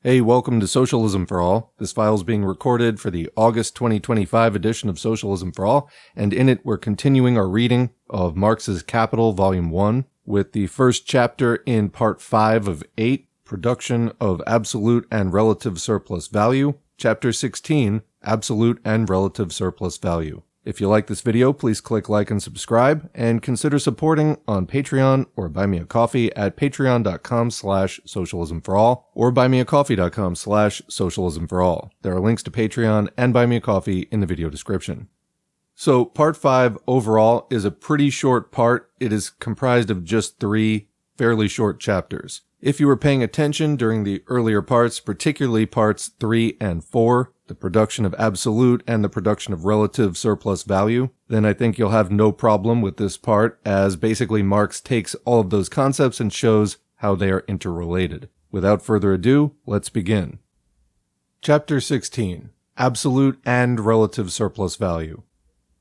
Hey, welcome to Socialism for All. This file is being recorded for the August 2025 edition of Socialism for All, and in it we're continuing our reading of Marx's Capital, Volume 1, with the first chapter in Part 5 of 8, Production of Absolute and Relative Surplus Value, Chapter 16, Absolute and Relative Surplus Value. If you like this video, please click like and subscribe, and consider supporting on Patreon or Buy Me a Coffee at patreon.com/socialismforall or buymeacoffee.com/socialismforall. There are links to Patreon and Buy Me a Coffee in the video description. So Part 5 overall is a pretty short part. It is comprised of just 3 fairly short chapters. If you were paying attention during the earlier parts, particularly parts 3 and 4, the production of absolute and the production of relative surplus value, then I think you'll have no problem with this part, as basically Marx takes all of those concepts and shows how they are interrelated. Without further ado, let's begin. Chapter 16. Absolute and Relative Surplus Value.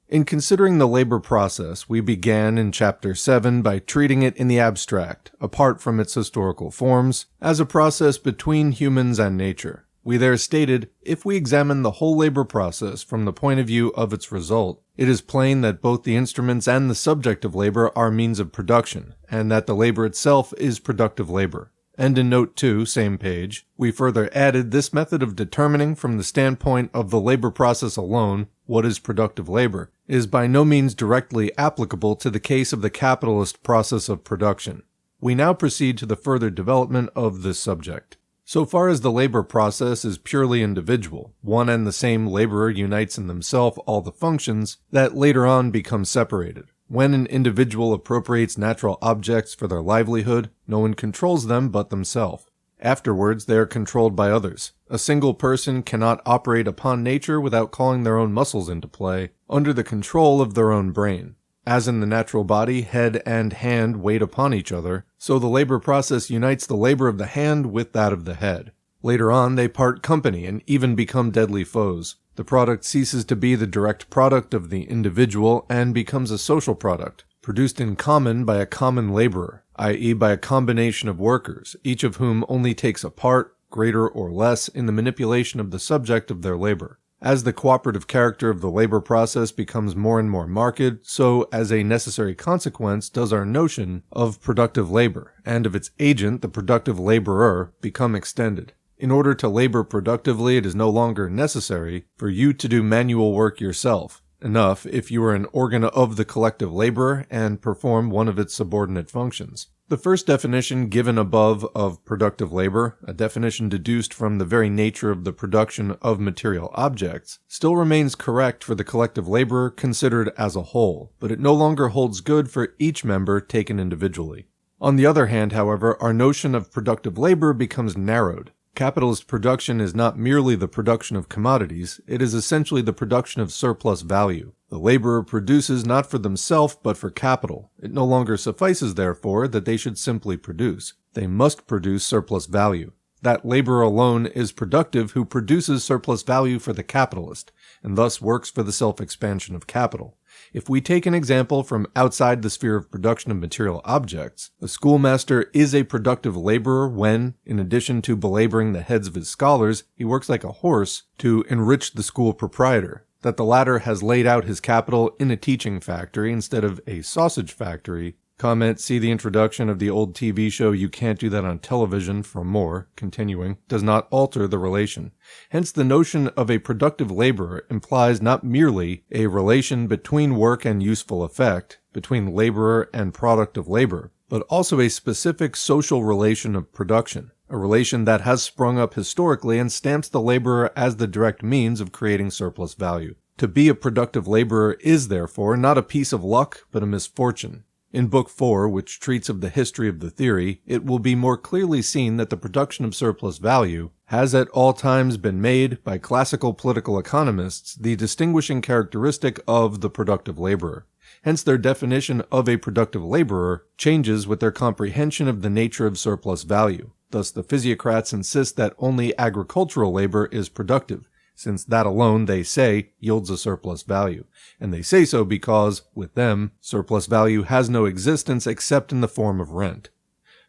In considering the labor process, we began in Chapter 7 by treating it in the abstract, apart from its historical forms, as a process between humans and nature. We there stated, if we examine the whole labor process from the point of view of its result, it is plain that both the instruments and the subject of labor are means of production, and that the labor itself is productive labor. And in Note 2, same page, we further added this method of determining from the standpoint of the labor process alone what is productive labor is by no means directly applicable to the case of the capitalist process of production. We now proceed to the further development of this subject. So far as the labor process is purely individual, one and the same laborer unites in themselves all the functions that later on become separated. When an individual appropriates natural objects for their livelihood, no one controls them but themselves. Afterwards, they are controlled by others. A single person cannot operate upon nature without calling their own muscles into play, under the control of their own brain. As in the natural body, head and hand wait upon each other, so the labor process unites the labor of the hand with that of the head. Later on, they part company and even become deadly foes. The product ceases to be the direct product of the individual and becomes a social product, produced in common by a common laborer, i.e. by a combination of workers, each of whom only takes a part, greater or less, in the manipulation of the subject of their labor. As the cooperative character of the labor process becomes more and more marked, so as a necessary consequence does our notion of productive labor, and of its agent, the productive laborer, become extended. In order to labor productively, it is no longer necessary for you to do manual work yourself. Enough if you are an organ of the collective labor and perform one of its subordinate functions. The first definition given above of productive labor, a definition deduced from the very nature of the production of material objects, still remains correct for the collective laborer considered as a whole, but it no longer holds good for each member taken individually. On the other hand, however, our notion of productive labor becomes narrowed. Capitalist production is not merely the production of commodities, it is essentially the production of surplus value. The laborer produces not for themselves but for capital. It no longer suffices, therefore, that they should simply produce. They must produce surplus value. That laborer alone is productive who produces surplus value for the capitalist, and thus works for the self-expansion of capital. If we take an example from outside the sphere of production of material objects, a schoolmaster is a productive laborer when, in addition to belaboring the heads of his scholars, he works like a horse to enrich the school proprietor. That the latter has laid out his capital in a teaching factory instead of a sausage factory. Comment, see the introduction of the old TV show You Can't Do That on Television for more, continuing, does not alter the relation. Hence the notion of a productive laborer implies not merely a relation between work and useful effect, between laborer and product of labor, but also a specific social relation of production, a relation that has sprung up historically and stamps the laborer as the direct means of creating surplus value. To be a productive laborer is, therefore, not a piece of luck, but a misfortune. In Book 4, which treats of the history of the theory, it will be more clearly seen that the production of surplus value has at all times been made, by classical political economists, the distinguishing characteristic of the productive laborer. Hence their definition of a productive laborer changes with their comprehension of the nature of surplus value. Thus the physiocrats insist that only agricultural labor is productive, since that alone, they say, yields a surplus value. And they say so because, with them, surplus value has no existence except in the form of rent.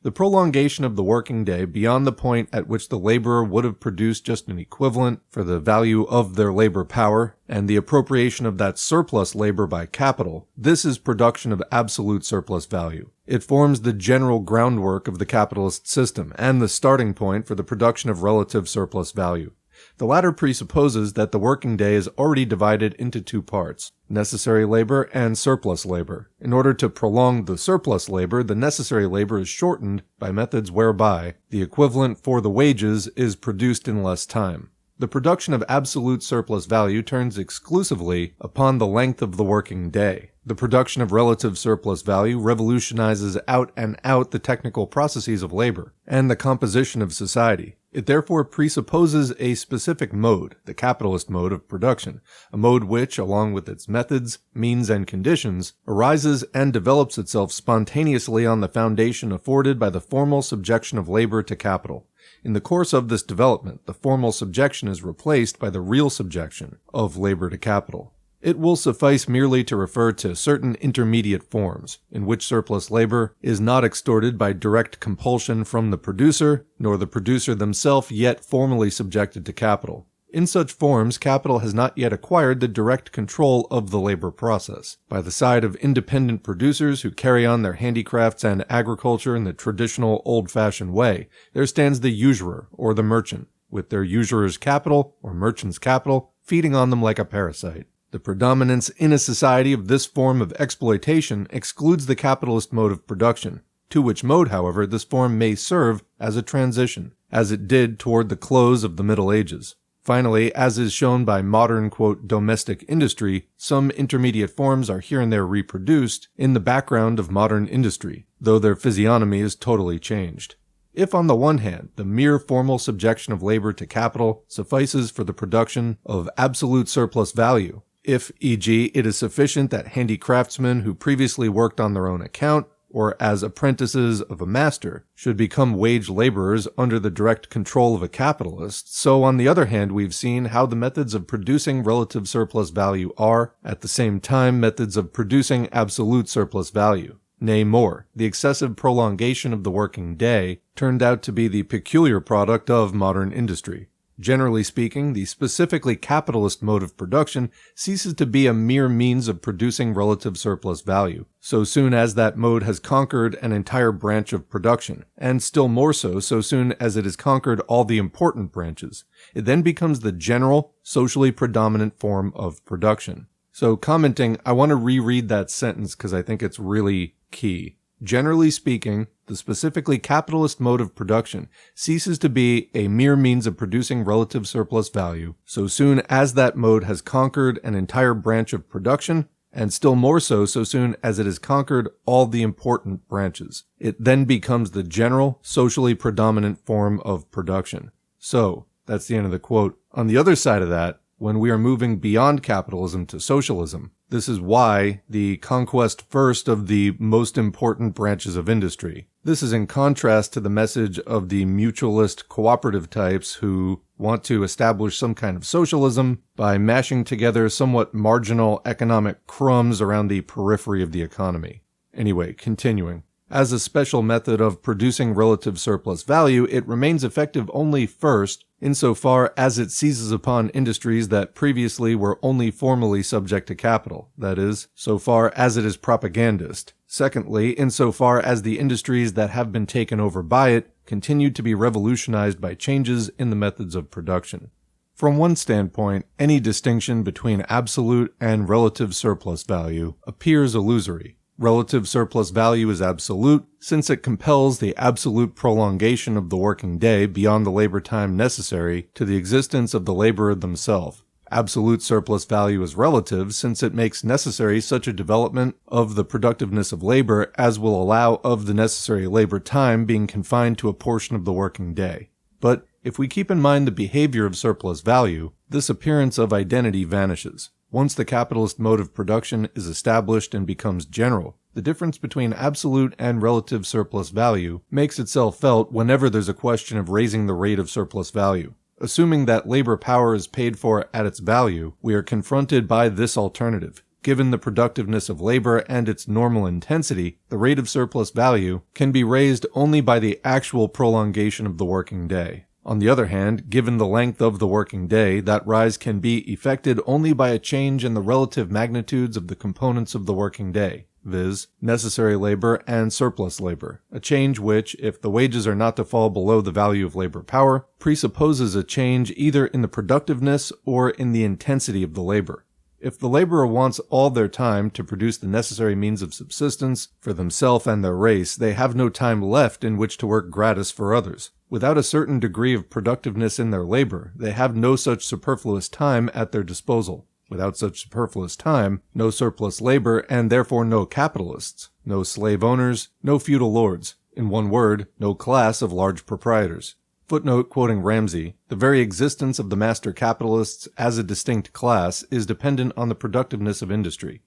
The prolongation of the working day beyond the point at which the laborer would have produced just an equivalent for the value of their labor power, and the appropriation of that surplus labor by capital, this is production of absolute surplus value. It forms the general groundwork of the capitalist system, and the starting point for the production of relative surplus value. The latter presupposes that the working day is already divided into two parts, necessary labor and surplus labor. In order to prolong the surplus labor, the necessary labor is shortened by methods whereby the equivalent for the wages is produced in less time. The production of absolute surplus value turns exclusively upon the length of the working day. The production of relative surplus value revolutionizes out and out the technical processes of labor and the composition of society. It therefore presupposes a specific mode, the capitalist mode of production, a mode which, along with its methods, means, and conditions, arises and develops itself spontaneously on the foundation afforded by the formal subjection of labor to capital. In the course of this development, the formal subjection is replaced by the real subjection of labor to capital. It will suffice merely to refer to certain intermediate forms, in which surplus labor is not extorted by direct compulsion from the producer, nor the producer themselves yet formally subjected to capital. In such forms, capital has not yet acquired the direct control of the labor process. By the side of independent producers who carry on their handicrafts and agriculture in the traditional old-fashioned way, there stands the usurer, or the merchant, with their usurer's capital, or merchant's capital, feeding on them like a parasite. The predominance in a society of this form of exploitation excludes the capitalist mode of production, to which mode, however, this form may serve as a transition, as it did toward the close of the Middle Ages. Finally, as is shown by modern, quote, domestic industry, some intermediate forms are here and there reproduced in the background of modern industry, though their physiognomy is totally changed. If, on the one hand, the mere formal subjection of labor to capital suffices for the production of absolute surplus value, if, e.g., it is sufficient that handicraftsmen who previously worked on their own account, or as apprentices of a master, should become wage laborers under the direct control of a capitalist, so on the other hand we've seen how the methods of producing relative surplus value are, at the same time, methods of producing absolute surplus value. Nay more, the excessive prolongation of the working day turned out to be the peculiar product of modern industry. Generally speaking, the specifically capitalist mode of production ceases to be a mere means of producing relative surplus value, so soon as that mode has conquered an entire branch of production, and still more so soon as it has conquered all the important branches. It then becomes the general, socially predominant form of production. So commenting, I want to reread that sentence because I think it's really key. Generally speaking, the specifically capitalist mode of production ceases to be a mere means of producing relative surplus value, so soon as that mode has conquered an entire branch of production, and still more so soon as it has conquered all the important branches. It then becomes the general, socially predominant form of production. So, that's the end of the quote. On the other side of that, when we are moving beyond capitalism to socialism, this is why the conquest first of the most important branches of industry. This is in contrast to the message of the mutualist cooperative types who want to establish some kind of socialism by mashing together somewhat marginal economic crumbs around the periphery of the economy. Anyway, continuing. As a special method of producing relative surplus value, it remains effective only first, insofar as it seizes upon industries that previously were only formally subject to capital, that is, so far as it is propagandist. Secondly, insofar as the industries that have been taken over by it continue to be revolutionized by changes in the methods of production. From one standpoint, any distinction between absolute and relative surplus value appears illusory. Relative surplus value is absolute, since it compels the absolute prolongation of the working day beyond the labor time necessary to the existence of the laborer themselves. Absolute surplus value is relative, since it makes necessary such a development of the productiveness of labor as will allow of the necessary labor time being confined to a portion of the working day. But if we keep in mind the behavior of surplus value, this appearance of identity vanishes. Once the capitalist mode of production is established and becomes general, the difference between absolute and relative surplus value makes itself felt whenever there's a question of raising the rate of surplus value. Assuming that labor power is paid for at its value, we are confronted by this alternative. given the productiveness of labor and its normal intensity, the rate of surplus value can be raised only by the actual prolongation of the working day. On the other hand, given the length of the working day, that rise can be effected only by a change in the relative magnitudes of the components of the working day, viz., necessary labor and surplus labor, a change which, if the wages are not to fall below the value of labor power, presupposes a change either in the productiveness or in the intensity of the labor. If the laborer wants all their time to produce the necessary means of subsistence for themselves and their race, they have no time left in which to work gratis for others. Without a certain degree of productiveness in their labor, they have no such superfluous time at their disposal. Without such superfluous time, no surplus labor, and therefore no capitalists, no slave owners, no feudal lords. In one word, no class of large proprietors. Footnote quoting Ramsey, the very existence of the master capitalists as a distinct class is dependent on the productiveness of industry.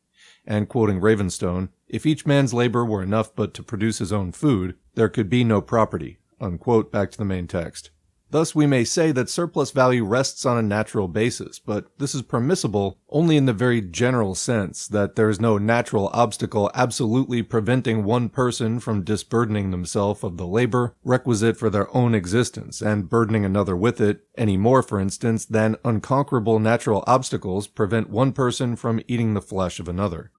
And quoting Ravenstone, if each man's labor were enough but to produce his own food, there could be no property. Unquote, back to the main text. Thus, we may say that surplus value rests on a natural basis, but this is permissible only in the very general sense that there is no natural obstacle absolutely preventing one person from disburdening themselves of the labor requisite for their own existence and burdening another with it, any more, for instance, than unconquerable natural obstacles prevent one person from eating the flesh of another.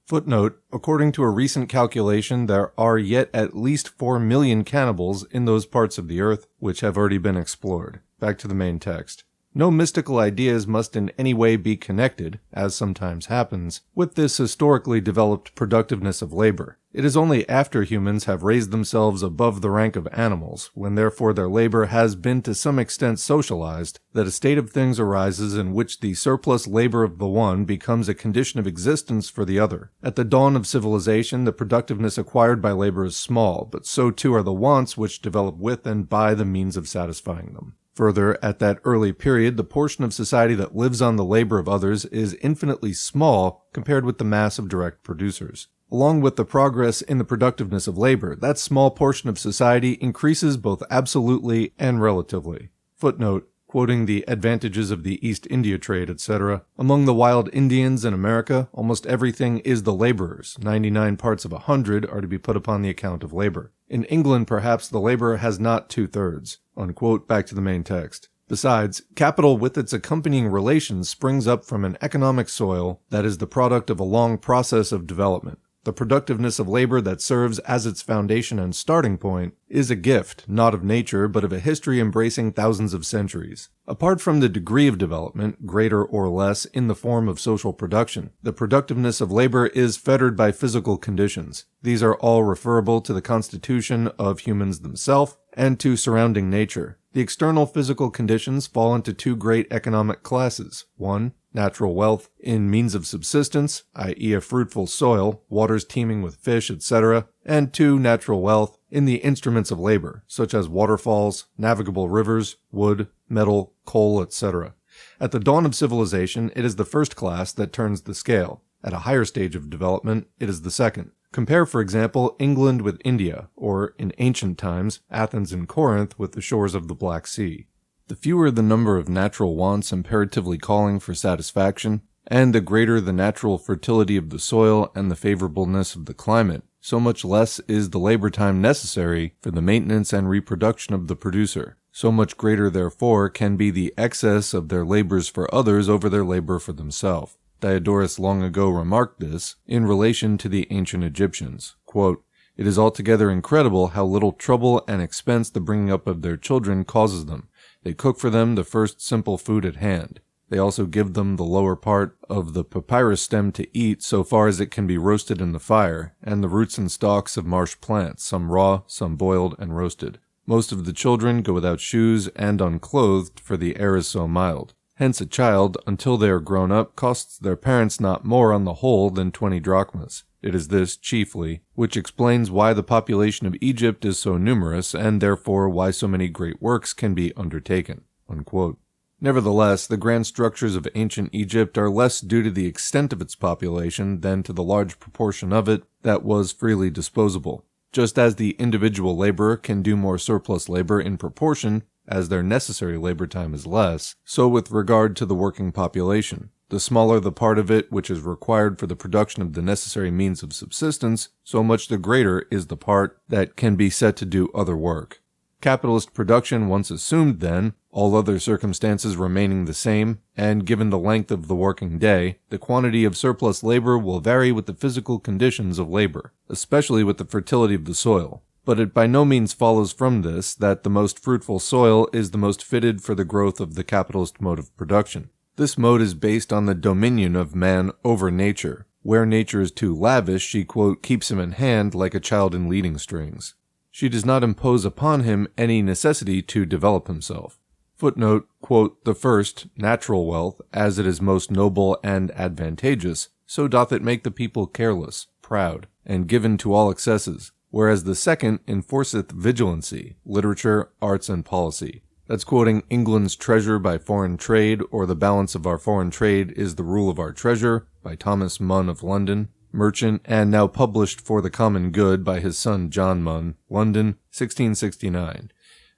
Footnote, according to a recent calculation, there are yet at least 4 million cannibals in those parts of the earth which have already been explored. Back to the main text. No mystical ideas must in any way be connected, as sometimes happens, with this historically developed productiveness of labor. It is only after humans have raised themselves above the rank of animals, when therefore their labor has been to some extent socialized, that a state of things arises in which the surplus labor of the one becomes a condition of existence for the other. At the dawn of civilization, the productiveness acquired by labor is small, but so too are the wants which develop with and by the means of satisfying them. Further, at that early period, the portion of society that lives on the labor of others is infinitely small compared with the mass of direct producers. Along with the progress in the productiveness of labor, that small portion of society increases both absolutely and relatively. Footnote, quoting the advantages of the East India trade, etc. Among the wild Indians in America, almost everything is the laborers. 99 parts of 100 are to be put upon the account of labor. In England, perhaps, the laborer has not 2/3. Unquote, back to the main text. Besides, capital with its accompanying relations springs up from an economic soil that is the product of a long process of development. The productiveness of labor that serves as its foundation and starting point is a gift, not of nature, but of a history embracing thousands of centuries. Apart from the degree of development, greater or less, in the form of social production, the productiveness of labor is fettered by physical conditions. These are all referable to the constitution of humans themselves and to surrounding nature. The external physical conditions fall into two great economic classes. 1. Natural wealth in means of subsistence, i.e. a fruitful soil, waters teeming with fish, etc. And 2. Natural wealth in the instruments of labor, such as waterfalls, navigable rivers, wood, metal, coal, etc. At the dawn of civilization, it is the first class that turns the scale. At a higher stage of development, it is the second. Compare, for example, England with India, or, in ancient times, Athens and Corinth with the shores of the Black Sea. The fewer the number of natural wants imperatively calling for satisfaction, and the greater the natural fertility of the soil and the favorableness of the climate, so much less is the labor time necessary for the maintenance and reproduction of the producer. So much greater, therefore, can be the excess of their labors for others over their labor for themselves. Diodorus long ago remarked this in relation to the ancient Egyptians. Quote, "It is altogether incredible how little trouble and expense the bringing up of their children causes them. They cook for them the first simple food at hand. They also give them the lower part of the papyrus stem to eat so far as it can be roasted in the fire, and the roots and stalks of marsh plants, some raw, some boiled and roasted. Most of the children go without shoes and unclothed, for the air is so mild. Hence a child, until they are grown up, costs their parents not more on the whole than 20 drachmas. It is this, chiefly, which explains why the population of Egypt is so numerous, and therefore why so many great works can be undertaken." Unquote. Nevertheless, the grand structures of ancient Egypt are less due to the extent of its population than to the large proportion of it that was freely disposable. Just as the individual laborer can do more surplus labor in proportion as their necessary labor time is less, so with regard to the working population. the smaller the part of it which is required for the production of the necessary means of subsistence, so much the greater is the part that can be set to do other work. Capitalist production once assumed, then, all other circumstances remaining the same, and given the length of the working day, the quantity of surplus labor will vary with the physical conditions of labor, especially with the fertility of the soil. But it by no means follows from this that the most fruitful soil is the most fitted for the growth of the capitalist mode of production. This mode is based on the dominion of man over nature. Where nature is too lavish, she, quote, keeps him in hand like a child in leading strings. She does not impose upon him any necessity to develop himself. Footnote, quote, the first, natural wealth, as it is most noble and advantageous, so doth it make the people careless, proud, and given to all excesses, whereas the second enforceth vigilancy, literature, arts, and policy. That's quoting England's Treasure by Foreign Trade, or The Balance of Our Foreign Trade is the Rule of Our Treasure, by Thomas Munn of London, merchant, and now published for the common good by his son John Munn, London, 1669.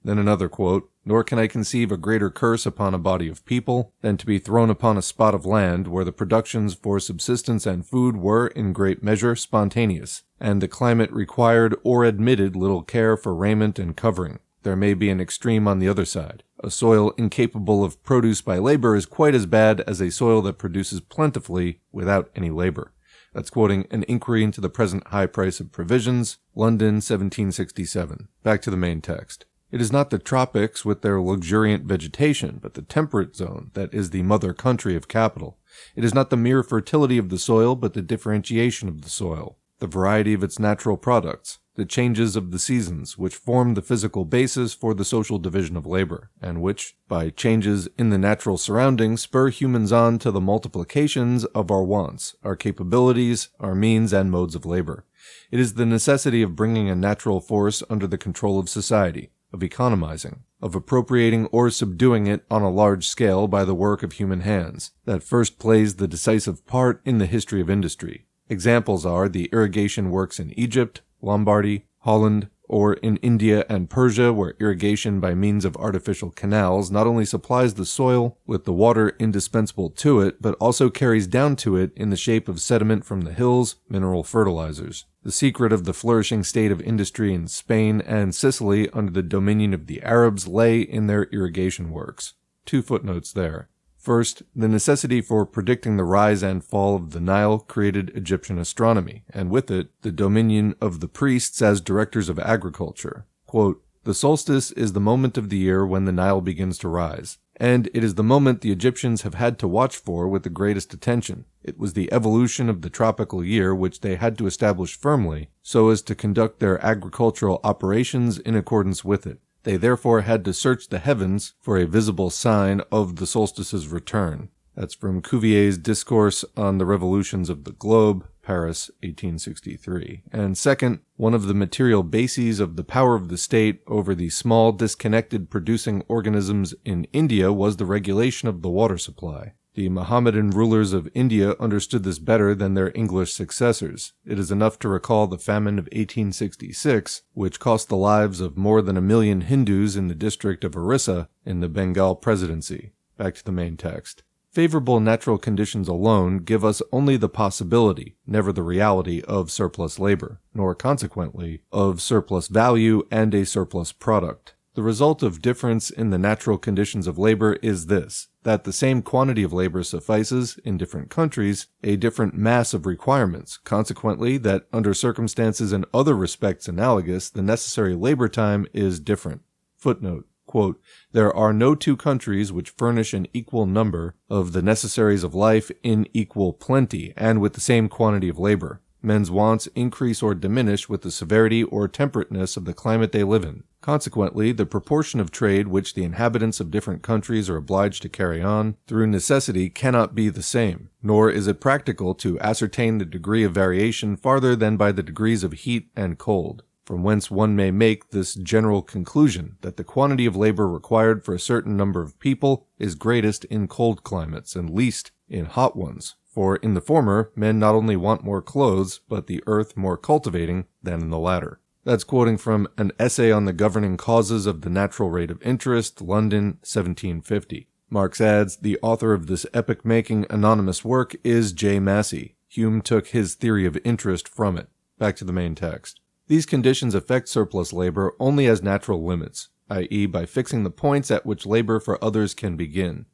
Then another quote, nor can I conceive a greater curse upon a body of people than to be thrown upon a spot of land where the productions for subsistence and food were, in great measure, spontaneous, and the climate required or admitted little care for raiment and covering. There may be an extreme on the other side. A soil incapable of produce by labor is quite as bad as a soil that produces plentifully without any labor. That's quoting An Inquiry into the Present High Price of Provisions, London, 1767. Back to the main text. It is not the tropics with their luxuriant vegetation, but the temperate zone that is the mother country of capital. It is not the mere fertility of the soil, but the differentiation of the soil, the variety of its natural products, the changes of the seasons, which form the physical basis for the social division of labor, and which, by changes in the natural surroundings, spur humans on to the multiplications of our wants, our capabilities, our means, and modes of labor. It is the necessity of bringing a natural force under the control of society, of economizing, of appropriating or subduing it on a large scale by the work of human hands, that first plays the decisive part in the history of industry. Examples are the irrigation works in Egypt, Lombardy, Holland, or in India and Persia, where irrigation by means of artificial canals not only supplies the soil with the water indispensable to it, but also carries down to it, in the shape of sediment from the hills, mineral fertilizers. The secret of the flourishing state of industry in Spain and Sicily under the dominion of the Arabs lay in their irrigation works. 2 footnotes there. First, the necessity for predicting the rise and fall of the Nile created Egyptian astronomy, and with it, the dominion of the priests as directors of agriculture. Quote, the solstice is the moment of the year when the Nile begins to rise, and it is the moment the Egyptians have had to watch for with the greatest attention. It was the evolution of the tropical year which they had to establish firmly, so as to conduct their agricultural operations in accordance with it. They therefore had to search the heavens for a visible sign of the solstice's return. That's from Cuvier's Discourse on the Revolutions of the Globe, Paris, 1863. And second, one of the material bases of the power of the state over the small, disconnected producing organisms in India was the regulation of the water supply. The Mohammedan rulers of India understood this better than their English successors. It is enough to recall the famine of 1866, which cost the lives of more than 1 million Hindus in the district of Orissa in the Bengal Presidency. Back to the main text. Favorable natural conditions alone give us only the possibility, never the reality, of surplus labor, nor consequently of surplus value and a surplus product. The result of difference in the natural conditions of labor is this, that the same quantity of labor suffices, in different countries, a different mass of requirements, consequently that under circumstances in other respects analogous, the necessary labor time is different. Footnote, quote, there are no 2 countries which furnish an equal number of the necessaries of life in equal plenty, and with the same quantity of labor. Men's wants increase or diminish with the severity or temperateness of the climate they live in. Consequently, the proportion of trade which the inhabitants of different countries are obliged to carry on through necessity cannot be the same, nor is it practical to ascertain the degree of variation farther than by the degrees of heat and cold, from whence one may make this general conclusion that the quantity of labor required for a certain number of people is greatest in cold climates and least in hot ones. For in the former, men not only want more clothes, but the earth more cultivating than in the latter. That's quoting from An Essay on the Governing Causes of the Natural Rate of Interest, London, 1750. Marx adds, the author of this epoch-making anonymous work is J. Massey. Hume took his theory of interest from it. Back to the main text. These conditions affect surplus labor only as natural limits, i.e. by fixing the points at which labor for others can begin.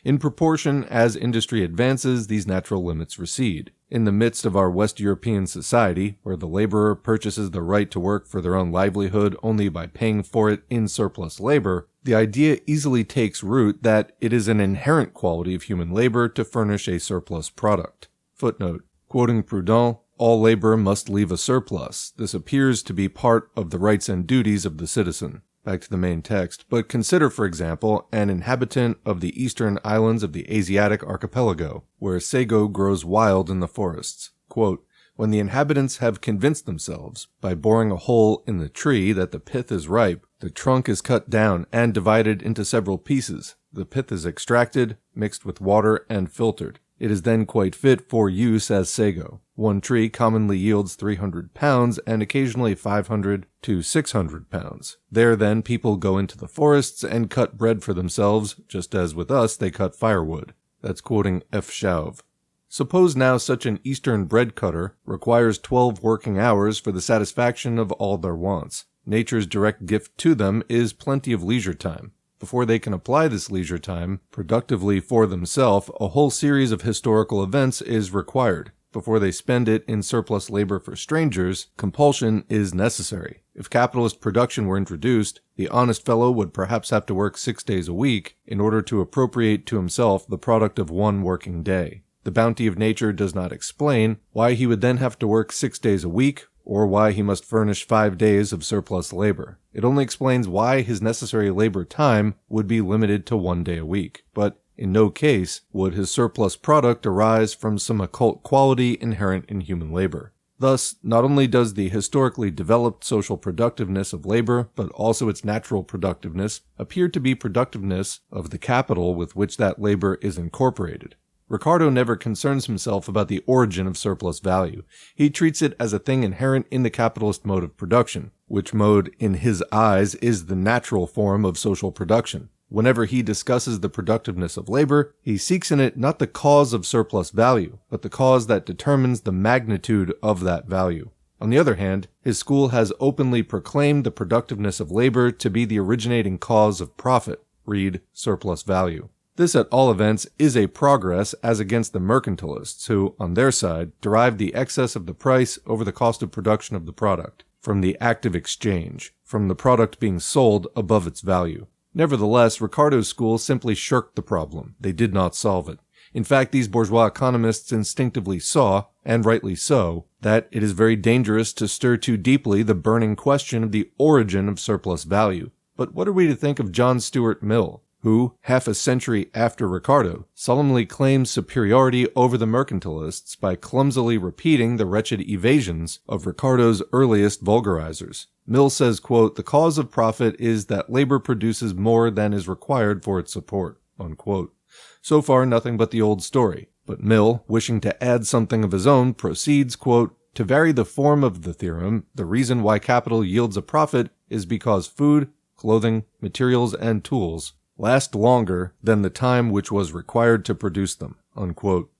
In proportion as industry advances, these natural limits recede. In the midst of our West European society, where the laborer purchases the right to work for their own livelihood only by paying for it in surplus labor, the idea easily takes root that it is an inherent quality of human labor to furnish a surplus product. Footnote. Quoting Proudhon, all labor must leave a surplus. This appears to be part of the rights and duties of the citizen. Back to the main text. But consider, for example, an inhabitant of the eastern islands of the Asiatic archipelago, where sago grows wild in the forests. Quote, when the inhabitants have convinced themselves, by boring a hole in the tree, that the pith is ripe, the trunk is cut down and divided into several pieces. The pith is extracted, mixed with water, and filtered. It is then quite fit for use as sago. One tree commonly yields 300 pounds and occasionally 500 to 600 pounds. There then people go into the forests and cut bread for themselves, just as with us they cut firewood. That's quoting F. Chauve. Suppose now such an Eastern bread cutter requires 12 working hours for the satisfaction of all their wants. Nature's direct gift to them is plenty of leisure time. Before they can apply this leisure time productively for themselves, a whole series of historical events is required. Before they spend it in surplus labor for strangers, compulsion is necessary. If capitalist production were introduced, the honest fellow would perhaps have to work 6 days a week in order to appropriate to himself the product of one working day. The bounty of nature does not explain why he would then have to work 6 days a week, or why he must furnish 5 days of surplus labor. It only explains why his necessary labor time would be limited to 1 day a week. But in no case would his surplus product arise from some occult quality inherent in human labor. Thus, not only does the historically developed social productiveness of labor, but also its natural productiveness, appear to be productiveness of the capital with which that labor is incorporated. Ricardo never concerns himself about the origin of surplus value. He treats it as a thing inherent in the capitalist mode of production, which mode, in his eyes, is the natural form of social production. Whenever he discusses the productiveness of labor, he seeks in it not the cause of surplus value, but the cause that determines the magnitude of that value. On the other hand, his school has openly proclaimed the productiveness of labor to be the originating cause of profit. Read surplus value. This, at all events, is a progress as against the mercantilists who, on their side, derive the excess of the price over the cost of production of the product, from the act of exchange, from the product being sold above its value. Nevertheless, Ricardo's school simply shirked the problem. They did not solve it. In fact, these bourgeois economists instinctively saw, and rightly so, that it is very dangerous to stir too deeply the burning question of the origin of surplus value. But what are we to think of John Stuart Mill, who, half a century after Ricardo, solemnly claims superiority over the mercantilists by clumsily repeating the wretched evasions of Ricardo's earliest vulgarizers? Mill says, quote, the cause of profit is that labor produces more than is required for its support, unquote. So far, nothing but the old story. But Mill, wishing to add something of his own, proceeds, quote, to vary the form of the theorem, the reason why capital yields a profit is because food, clothing, materials, and tools last longer than the time which was required to produce them, unquote.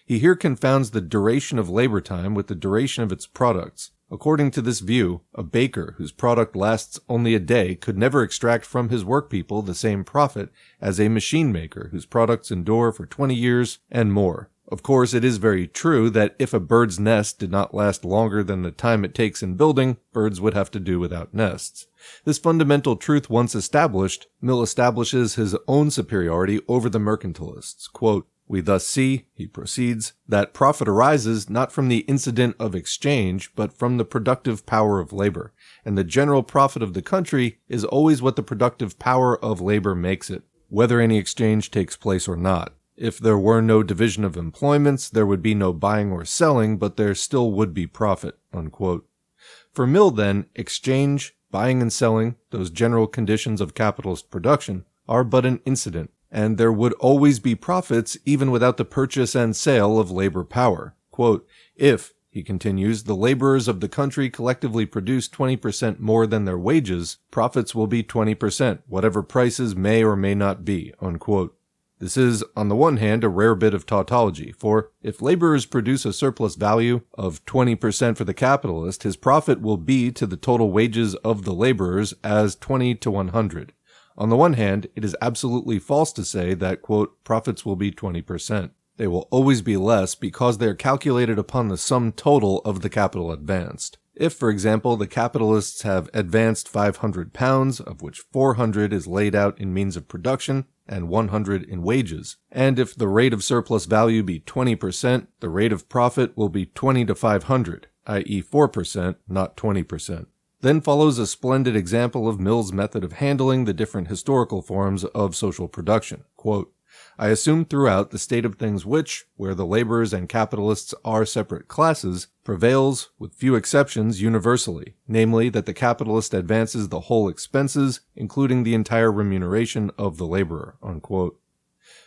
He here confounds the duration of labor time with the duration of its products. According to this view, a baker whose product lasts only a day could never extract from his workpeople the same profit as a machine maker whose products endure for 20 years and more. Of course, it is very true that if a bird's nest did not last longer than the time it takes in building, birds would have to do without nests. This fundamental truth once established, Mill establishes his own superiority over the mercantilists. Quote, we thus see, he proceeds, that profit arises not from the incident of exchange, but from the productive power of labor, and the general profit of the country is always what the productive power of labor makes it, whether any exchange takes place or not. If there were no division of employments, there would be no buying or selling, but there still would be profit, unquote. For Mill, then, exchange, buying and selling, those general conditions of capitalist production, are but an incident, and there would always be profits even without the purchase and sale of labor power. Quote, if, he continues, the laborers of the country collectively produce 20% more than their wages, profits will be 20%, whatever prices may or may not be, unquote. This is, on the one hand, a rare bit of tautology, for if laborers produce a surplus value of 20% for the capitalist, his profit will be to the total wages of the laborers as 20 to 100. On the one hand, it is absolutely false to say that, quote, profits will be 20%. They will always be less because they are calculated upon the sum total of the capital advanced. If, for example, the capitalists have advanced £500, of which 400 is laid out in means of production, and 100 in wages, and if the rate of surplus value be 20%, the rate of profit will be 20 to 500, i.e. 4%, not 20%. Then follows a splendid example of Mill's method of handling the different historical forms of social production. Quote, I assume throughout the state of things which, where the laborers and capitalists are separate classes, prevails, with few exceptions, universally, namely that the capitalist advances the whole expenses, including the entire remuneration of the laborer. Unquote.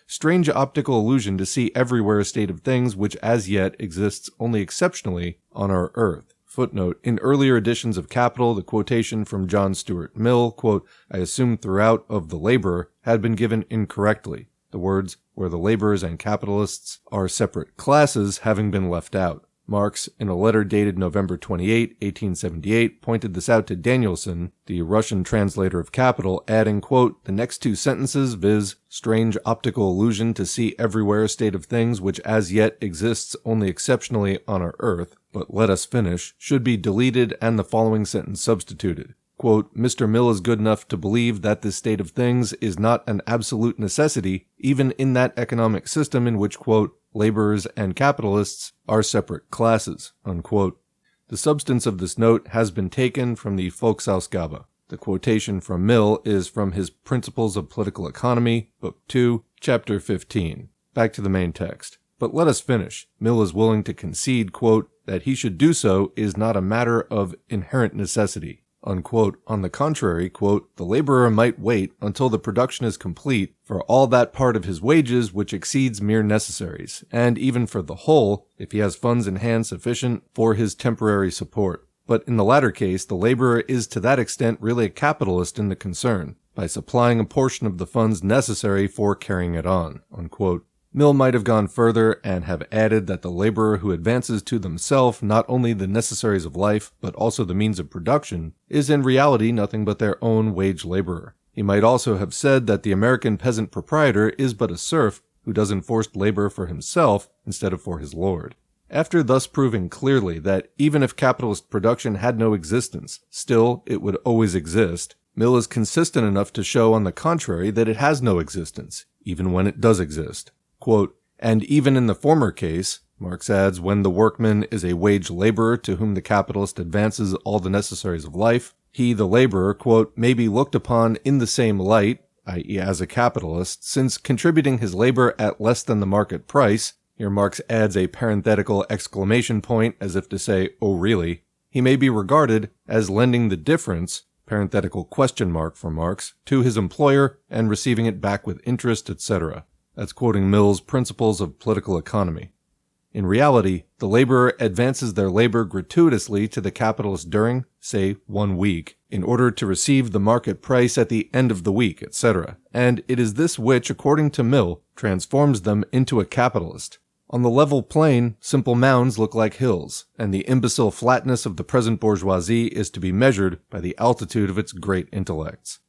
Strange optical illusion to see everywhere a state of things which as yet exists only exceptionally on our earth. Footnote, in earlier editions of Capital, the quotation from John Stuart Mill, quote, I assume throughout of the laborer, had been given incorrectly. The words, where the laborers and capitalists are separate classes, having been left out. Marx, in a letter dated November 28, 1878, pointed this out to Danielson, the Russian translator of Capital, adding, quote, the next two sentences, viz., strange optical illusion to see everywhere a state of things which as yet exists only exceptionally on our earth, but let us finish, should be deleted and the following sentence substituted. Quote, Mr. Mill is good enough to believe that this state of things is not an absolute necessity, even in that economic system in which, quote, laborers and capitalists are separate classes, unquote. The substance of this note has been taken from the Volksausgabe. The quotation from Mill is from his Principles of Political Economy, Book 2, Chapter 15. Back to the main text. But let us finish. Mill is willing to concede, quote, that he should do so is not a matter of inherent necessity. Unquote. On the contrary, quote, the laborer might wait until the production is complete for all that part of his wages which exceeds mere necessaries, and even for the whole, if he has funds in hand sufficient for his temporary support. But in the latter case, the laborer is to that extent really a capitalist in the concern, by supplying a portion of the funds necessary for carrying it on. Unquote. Mill might have gone further and have added that the laborer who advances to themselves not only the necessaries of life, but also the means of production, is in reality nothing but their own wage laborer. He might also have said that the American peasant proprietor is but a serf who does enforced labor for himself instead of for his lord. After thus proving clearly that even if capitalist production had no existence, still it would always exist, Mill is consistent enough to show on the contrary that it has no existence, even when it does exist. Quote, and even in the former case, Marx adds, when the workman is a wage laborer to whom the capitalist advances all the necessaries of life, he, the laborer, quote, may be looked upon in the same light, i.e. as a capitalist, since contributing his labor at less than the market price, here Marx adds a parenthetical exclamation point as if to say, oh really, he may be regarded as lending the difference, parenthetical question mark for Marx, to his employer and receiving it back with interest, etc. That's quoting Mill's Principles of Political Economy. In reality, the laborer advances their labor gratuitously to the capitalist during, say, 1 week, in order to receive the market price at the end of the week, etc. And it is this which, according to Mill, transforms them into a capitalist. On the level plane, simple mounds look like hills, and the imbecile flatness of the present bourgeoisie is to be measured by the altitude of its great intellects.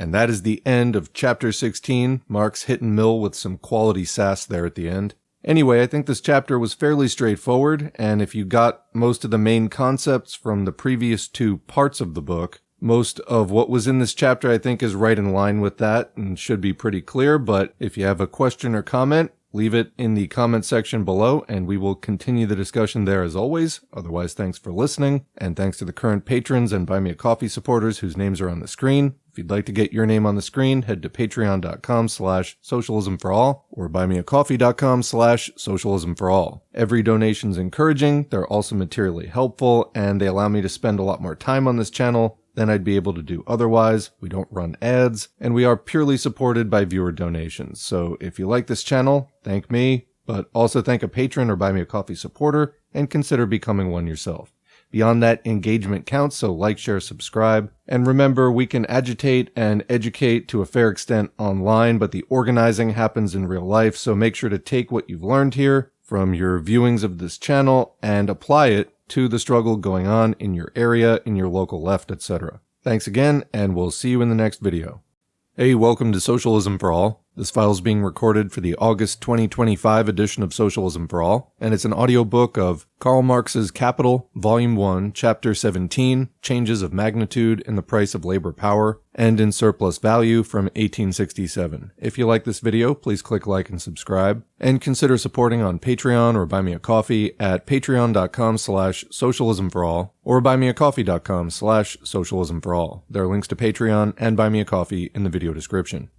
And that is the end of Chapter 16, Marx hitting Mill with some quality sass there at the end. Anyway, I think this chapter was fairly straightforward, and if you got most of the main concepts from the previous two parts of the book, most of what was in this chapter I think is right in line with that and should be pretty clear, but if you have a question or comment, leave it in the comment section below, and we will continue the discussion there as always. Otherwise, thanks for listening, and thanks to the current patrons and Buy Me a Coffee supporters whose names are on the screen. If you'd like to get your name on the screen, head to patreon.com/socialismforall or buymeacoffee.com/socialismforall. Every donation's encouraging, they're also materially helpful, and they allow me to spend a lot more time on this channel than I'd be able to do otherwise. We don't run ads, and we are purely supported by viewer donations. So if you like this channel, thank me, but also thank a patron or Buy Me a Coffee supporter, and consider becoming one yourself. Beyond that, engagement counts, so like, share, subscribe. And remember, we can agitate and educate to a fair extent online, but the organizing happens in real life, so make sure to take what you've learned here from your viewings of this channel and apply it to the struggle going on in your area, in your local left, etc. Thanks again, and we'll see you in the next video. Hey, welcome to Socialism for All. This file is being recorded for the August 2025 edition of Socialism for All, and it's an audiobook of Karl Marx's Capital, Volume 1, Chapter 17, Changes of Magnitude in the Price of Labor Power and in Surplus Value from 1867. If you like this video, please click like and subscribe, and consider supporting on Patreon or Buy Me a Coffee at patreon.com/socialismforall or buymeacoffee.com/socialismforall. There are links to Patreon and Buy Me a Coffee in the video description.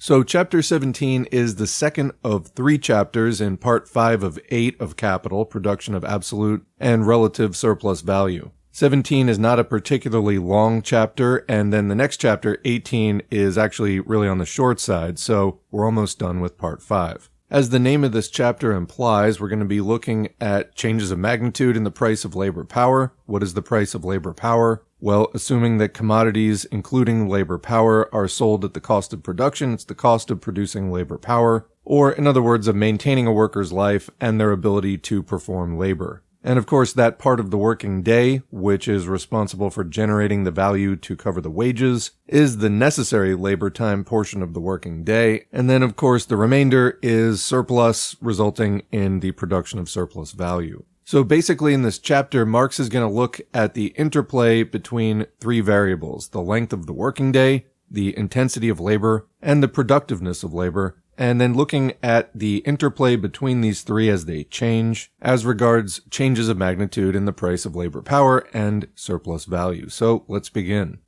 So Chapter 17 is the second of 3 chapters in Part 5 of 8 of Capital, Production of Absolute and Relative Surplus Value. 17 is not a particularly long chapter, and then the next chapter, 18, is actually really on the short side, so we're almost done with Part 5. As the name of this chapter implies, we're going to be looking at changes of magnitude in the price of labor power. What is the price of labor power? Well, assuming that commodities, including labor power, are sold at the cost of production, it's the cost of producing labor power, or in other words, of maintaining a worker's life and their ability to perform labor. And of course, that part of the working day, which is responsible for generating the value to cover the wages, is the necessary labor time portion of the working day. And then, of course, the remainder is surplus, resulting in the production of surplus value. So basically, in this chapter, Marx is going to look at the interplay between 3 variables: the length of the working day, the intensity of labor, and the productiveness of labor, and then looking at the interplay between these 3 as they change as regards changes of magnitude in the price of labor power and surplus value. So let's begin.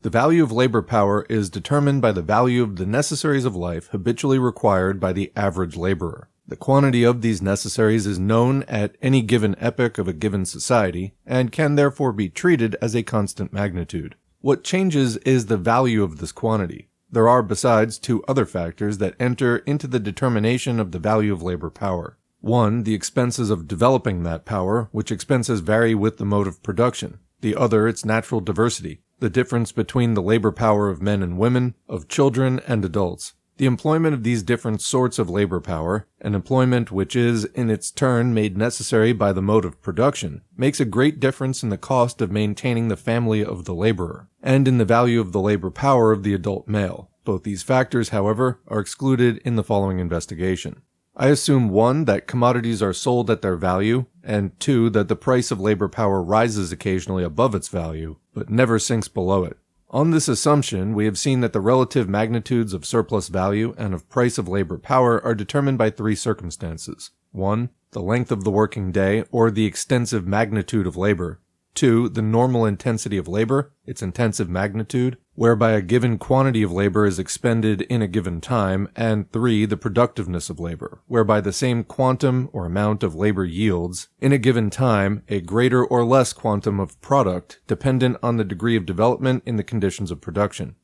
The value of labor power is determined by the value of the necessaries of life habitually required by the average laborer. The quantity of these necessaries is known at any given epoch of a given society and can therefore be treated as a constant magnitude. What changes is the value of this quantity. There are, besides, 2 other factors that enter into the determination of the value of labor power. 1, the expenses of developing that power, which expenses vary with the mode of production. The other, its natural diversity, the difference between the labor power of men and women, of children and adults. The employment of these different sorts of labor power, an employment which is, in its turn, made necessary by the mode of production, makes a great difference in the cost of maintaining the family of the laborer, and in the value of the labor power of the adult male. Both these factors, however, are excluded in the following investigation. I assume 1, that commodities are sold at their value, and 2, that the price of labor power rises occasionally above its value, but never sinks below it. On this assumption, we have seen that the relative magnitudes of surplus value and of price of labor power are determined by 3 circumstances. 1, the length of the working day, or the extensive magnitude of labor. 2, the normal intensity of labor, its intensive magnitude, whereby a given quantity of labor is expended in a given time. And 3, the productiveness of labor, whereby the same quantum or amount of labor yields, in a given time, a greater or less quantum of product, dependent on the degree of development in the conditions of production.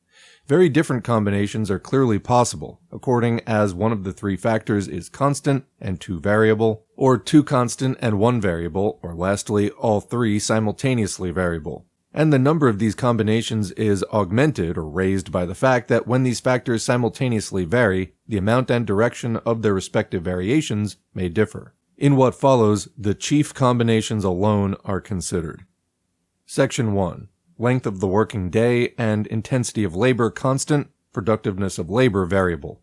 Very different combinations are clearly possible, according as one of the 3 factors is constant and 2 variable, or 2 constant and 1 variable, or lastly, all 3 simultaneously variable. And the number of these combinations is augmented or raised by the fact that when these factors simultaneously vary, the amount and direction of their respective variations may differ. In what follows, the chief combinations alone are considered. Section 1. Length of the working day and intensity of labor constant, productiveness of labor variable.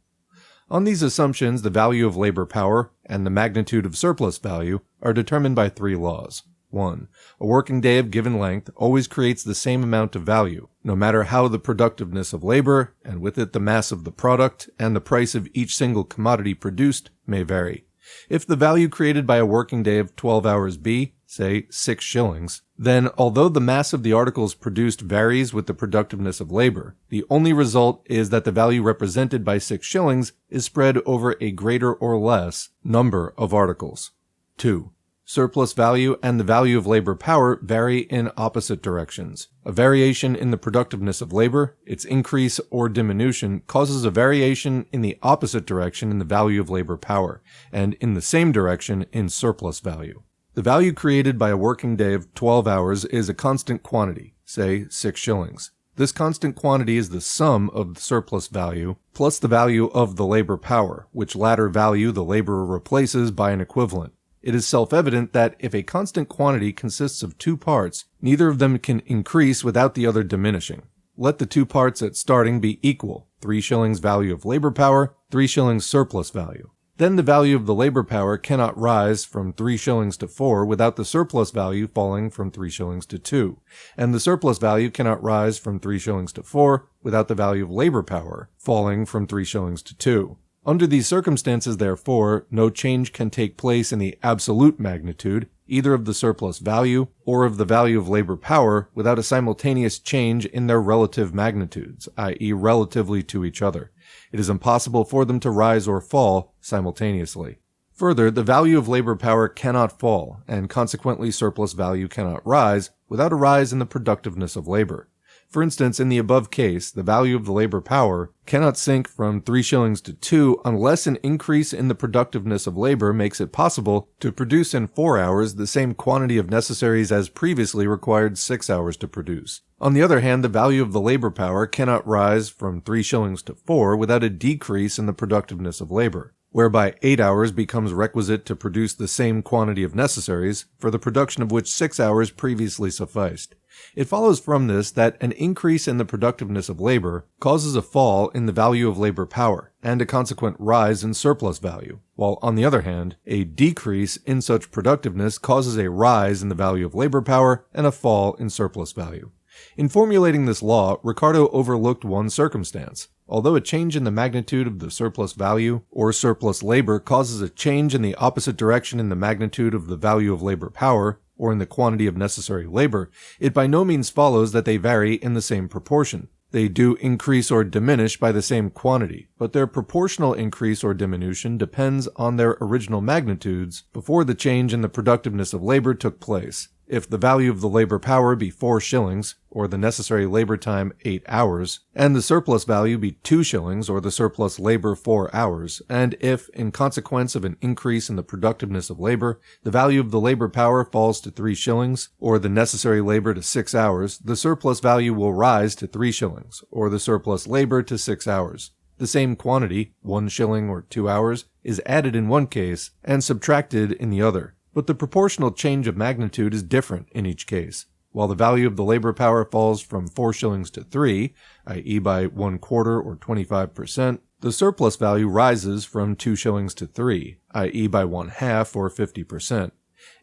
On these assumptions, the value of labor power and the magnitude of surplus value are determined by 3 laws. 1. A working day of given length always creates the same amount of value, no matter how the productiveness of labor, and with it the mass of the product, and the price of each single commodity produced, may vary. If the value created by a working day of 12 hours be, say, 6 shillings, then although the mass of the articles produced varies with the productiveness of labor, the only result is that the value represented by 6 shillings is spread over a greater or less number of articles. 2. Surplus value and the value of labor power vary in opposite directions. A variation in the productiveness of labor, its increase or diminution, causes a variation in the opposite direction in the value of labor power, and in the same direction in surplus value. The value created by a working day of 12 hours is a constant quantity, say 6 shillings. This constant quantity is the sum of the surplus value plus the value of the labor power, which latter value the laborer replaces by an equivalent. It is self-evident that if a constant quantity consists of two parts, neither of them can increase without the other diminishing. Let the two parts at starting be equal, 3 shillings value of labor power, 3 shillings surplus value. Then the value of the labor power cannot rise from 3 shillings to 4 without the surplus value falling from 3 shillings to 2, and the surplus value cannot rise from 3 shillings to 4 without the value of labor power falling from 3 shillings to 2. Under these circumstances, therefore, no change can take place in the absolute magnitude, either of the surplus value or of the value of labor power, without a simultaneous change in their relative magnitudes, i.e. relatively to each other. It is impossible for them to rise or fall simultaneously. Further, the value of labor power cannot fall, and consequently surplus value cannot rise, without a rise in the productiveness of labor. For instance, in the above case, the value of the labor power cannot sink from 3 shillings to 2 unless an increase in the productiveness of labor makes it possible to produce in 4 hours the same quantity of necessaries as previously required 6 hours to produce. On the other hand, the value of the labor power cannot rise from 3 shillings to 4 without a decrease in the productiveness of labor, whereby 8 hours becomes requisite to produce the same quantity of necessaries, for the production of which 6 hours previously sufficed. It follows from this that an increase in the productiveness of labor causes a fall in the value of labor power, and a consequent rise in surplus value, while on the other hand, a decrease in such productiveness causes a rise in the value of labor power and a fall in surplus value. In formulating this law, Ricardo overlooked one circumstance. Although a change in the magnitude of the surplus value or surplus labor causes a change in the opposite direction in the magnitude of the value of labor power, or in the quantity of necessary labor, it by no means follows that they vary in the same proportion. They do increase or diminish by the same quantity, but their proportional increase or diminution depends on their original magnitudes before the change in the productiveness of labor took place. If the value of the labor power be 4 shillings, or the necessary labor time 8 hours, and the surplus value be 2 shillings, or the surplus labor 4 hours, and if, in consequence of an increase in the productiveness of labor, the value of the labor power falls to 3 shillings, or the necessary labor to 6 hours, the surplus value will rise to 3 shillings, or the surplus labor to 6 hours. The same quantity, 1 shilling or 2 hours, is added in one case and subtracted in the other. But the proportional change of magnitude is different in each case. While the value of the labor power falls from 4 shillings to 3, i.e. by 1/4 or 25%, the surplus value rises from 2 shillings to 3, i.e. by 1/2 or 50%.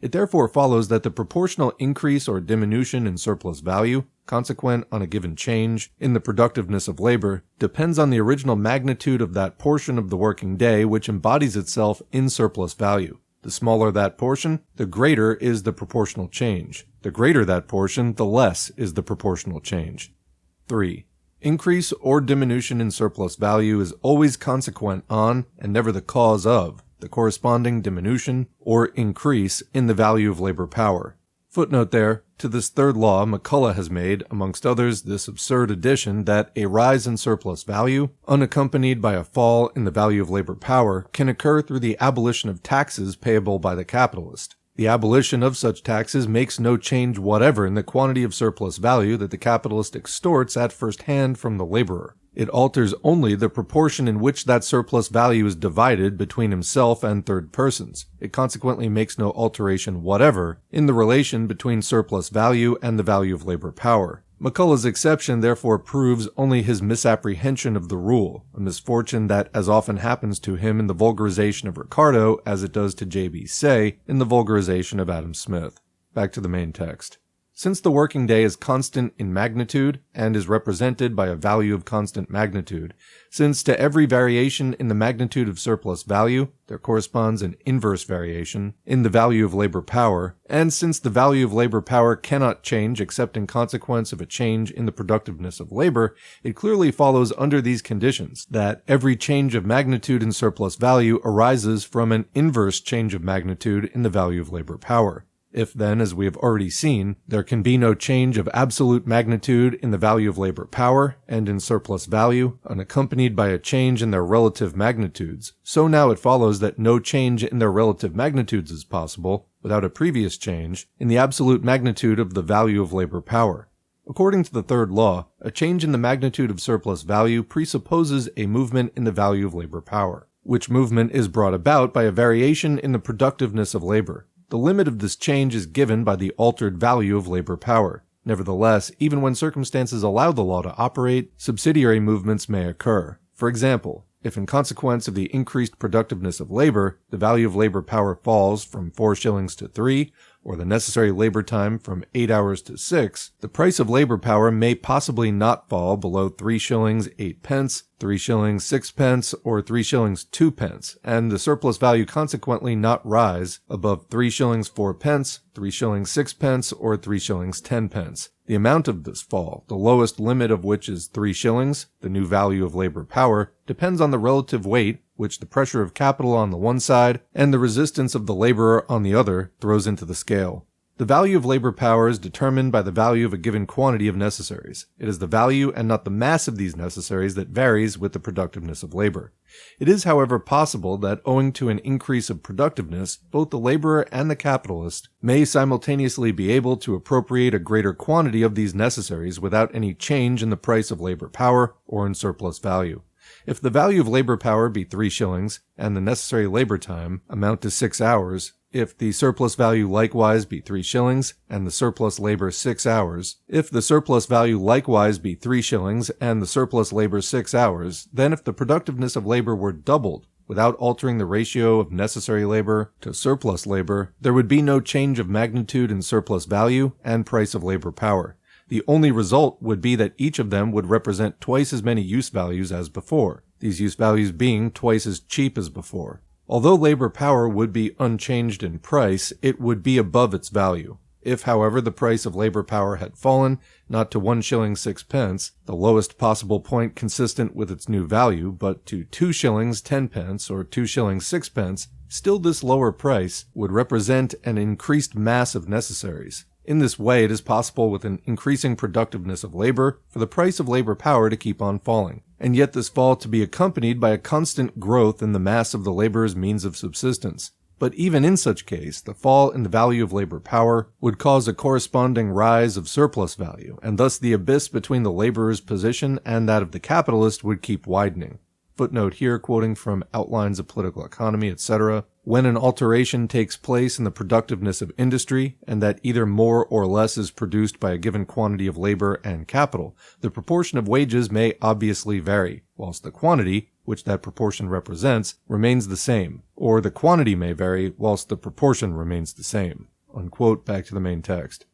It therefore follows that the proportional increase or diminution in surplus value, consequent on a given change in the productiveness of labor, depends on the original magnitude of that portion of the working day which embodies itself in surplus value. The smaller that portion, the greater is the proportional change. The greater that portion, the less is the proportional change. 3. Increase or diminution in surplus value is always consequent on, and never the cause of, the corresponding diminution or increase in the value of labor power. Footnote there, to this third law, McCulloch has made, amongst others, this absurd addition that a rise in surplus value, unaccompanied by a fall in the value of labor power, can occur through the abolition of taxes payable by the capitalist. The abolition of such taxes makes no change whatever in the quantity of surplus value that the capitalist extorts at first hand from the laborer. It alters only the proportion in which that surplus value is divided between himself and third persons. It consequently makes no alteration whatever in the relation between surplus value and the value of labor power. McCulloch's exception therefore proves only his misapprehension of the rule, a misfortune that as often happens to him in the vulgarization of Ricardo as it does to J.B. Say in the vulgarization of Adam Smith. Back to the main text. Since the working day is constant in magnitude and is represented by a value of constant magnitude, since to every variation in the magnitude of surplus value there corresponds an inverse variation in the value of labor power, and since the value of labor power cannot change except in consequence of a change in the productiveness of labor, it clearly follows under these conditions that every change of magnitude in surplus value arises from an inverse change of magnitude in the value of labor power. If then, as we have already seen, there can be no change of absolute magnitude in the value of labor power and in surplus value, unaccompanied by a change in their relative magnitudes, so now it follows that no change in their relative magnitudes is possible, without a previous change, in the absolute magnitude of the value of labor power. According to the third law, a change in the magnitude of surplus value presupposes a movement in the value of labor power, which movement is brought about by a variation in the productiveness of labor. The limit of this change is given by the altered value of labor power. Nevertheless, even when circumstances allow the law to operate, subsidiary movements may occur. For example, if in consequence of the increased productiveness of labor, the value of labor power falls from 4 shillings to 3, or the necessary labor time from 8 hours to 6, the price of labor power may possibly not fall below 3 shillings 8 pence, 3 shillings 6 pence, or 3 shillings 2 pence, and the surplus value consequently not rise above 3 shillings 4 pence, 3 shillings 6 pence, or 3 shillings 10 pence. The amount of this fall, the lowest limit of which is 3 shillings, the new value of labor power, depends on the relative weight which the pressure of capital on the one side and the resistance of the laborer on the other throws into the scale. The value of labor power is determined by the value of a given quantity of necessaries. It is the value and not the mass of these necessaries that varies with the productiveness of labor. It is, however, possible that owing to an increase of productiveness, both the laborer and the capitalist may simultaneously be able to appropriate a greater quantity of these necessaries without any change in the price of labor power or in surplus value. If the value of labor power be 3 shillings, and the necessary labor time amount to 6 hours, if the surplus value likewise be 3 shillings, and the surplus labor 6 hours, if the surplus value likewise be 3 shillings, and the surplus labor 6 hours, then if the productiveness of labor were doubled, without altering the ratio of necessary labor to surplus labor, there would be no change of magnitude in surplus value and price of labor power. The only result would be that each of them would represent twice as many use values as before, these use values being twice as cheap as before. Although labor power would be unchanged in price, it would be above its value. If, however, the price of labor power had fallen, not to 1 shilling 6 pence, the lowest possible point consistent with its new value, but to 2 shillings 10 pence or 2 shillings 6 pence, still this lower price would represent an increased mass of necessaries. In this way, it is possible with an increasing productiveness of labor for the price of labor power to keep on falling, and yet this fall to be accompanied by a constant growth in the mass of the laborer's means of subsistence. But even in such case, the fall in the value of labor power would cause a corresponding rise of surplus value, and thus the abyss between the laborer's position and that of the capitalist would keep widening. Footnote here, quoting from Outlines of Political Economy, etc. When an alteration takes place in the productiveness of industry, and that either more or less is produced by a given quantity of labor and capital, the proportion of wages may obviously vary, whilst the quantity, which that proportion represents, remains the same, or the quantity may vary whilst the proportion remains the same. Unquote, back to the main text.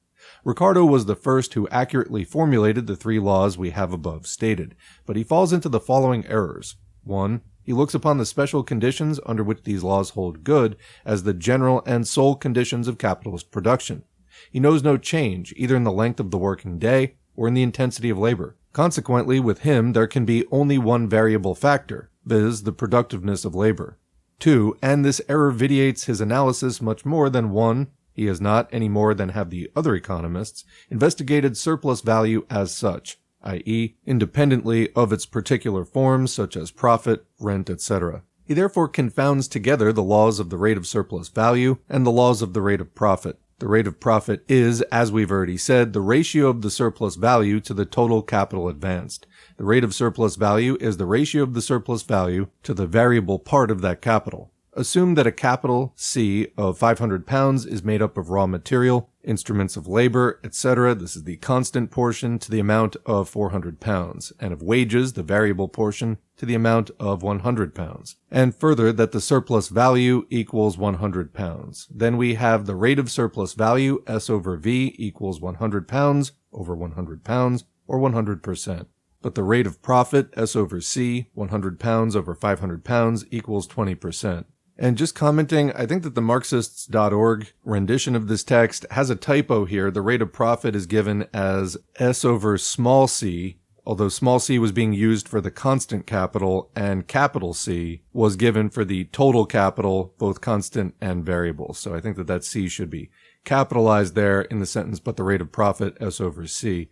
Ricardo was the first who accurately formulated the 3 laws we have above stated, but he falls into the following errors. 1. He looks upon the special conditions under which these laws hold good as the general and sole conditions of capitalist production. He knows no change, either in the length of the working day or in the intensity of labor. Consequently, with him there can be only one variable factor, viz. The productiveness of labor. 2. And this error vitiates his analysis much more than 1. He has not, any more than have the other economists, investigated surplus value as such, i.e., independently of its particular forms such as profit, rent, etc. He therefore confounds together the laws of the rate of surplus value and the laws of the rate of profit. The rate of profit is, as we've already said, the ratio of the surplus value to the total capital advanced. The rate of surplus value is the ratio of the surplus value to the variable part of that capital. Assume that a capital, C, of £500 is made up of raw material, instruments of labor, etc. This is the constant portion to the amount of £400, and of wages, the variable portion, to the amount of £100. And further, that the surplus value equals £100. Then we have the rate of surplus value, S over V, equals £100 over £100, or 100%. But the rate of profit, S over C, £100 over £500, equals 20%. And just commenting, I think that the Marxists.org rendition of this text has a typo here. The rate of profit is given as S over small c, although small c was being used for the constant capital, and capital C was given for the total capital, both constant and variable. So I think that that C should be capitalized there in the sentence, but the rate of profit, S over C.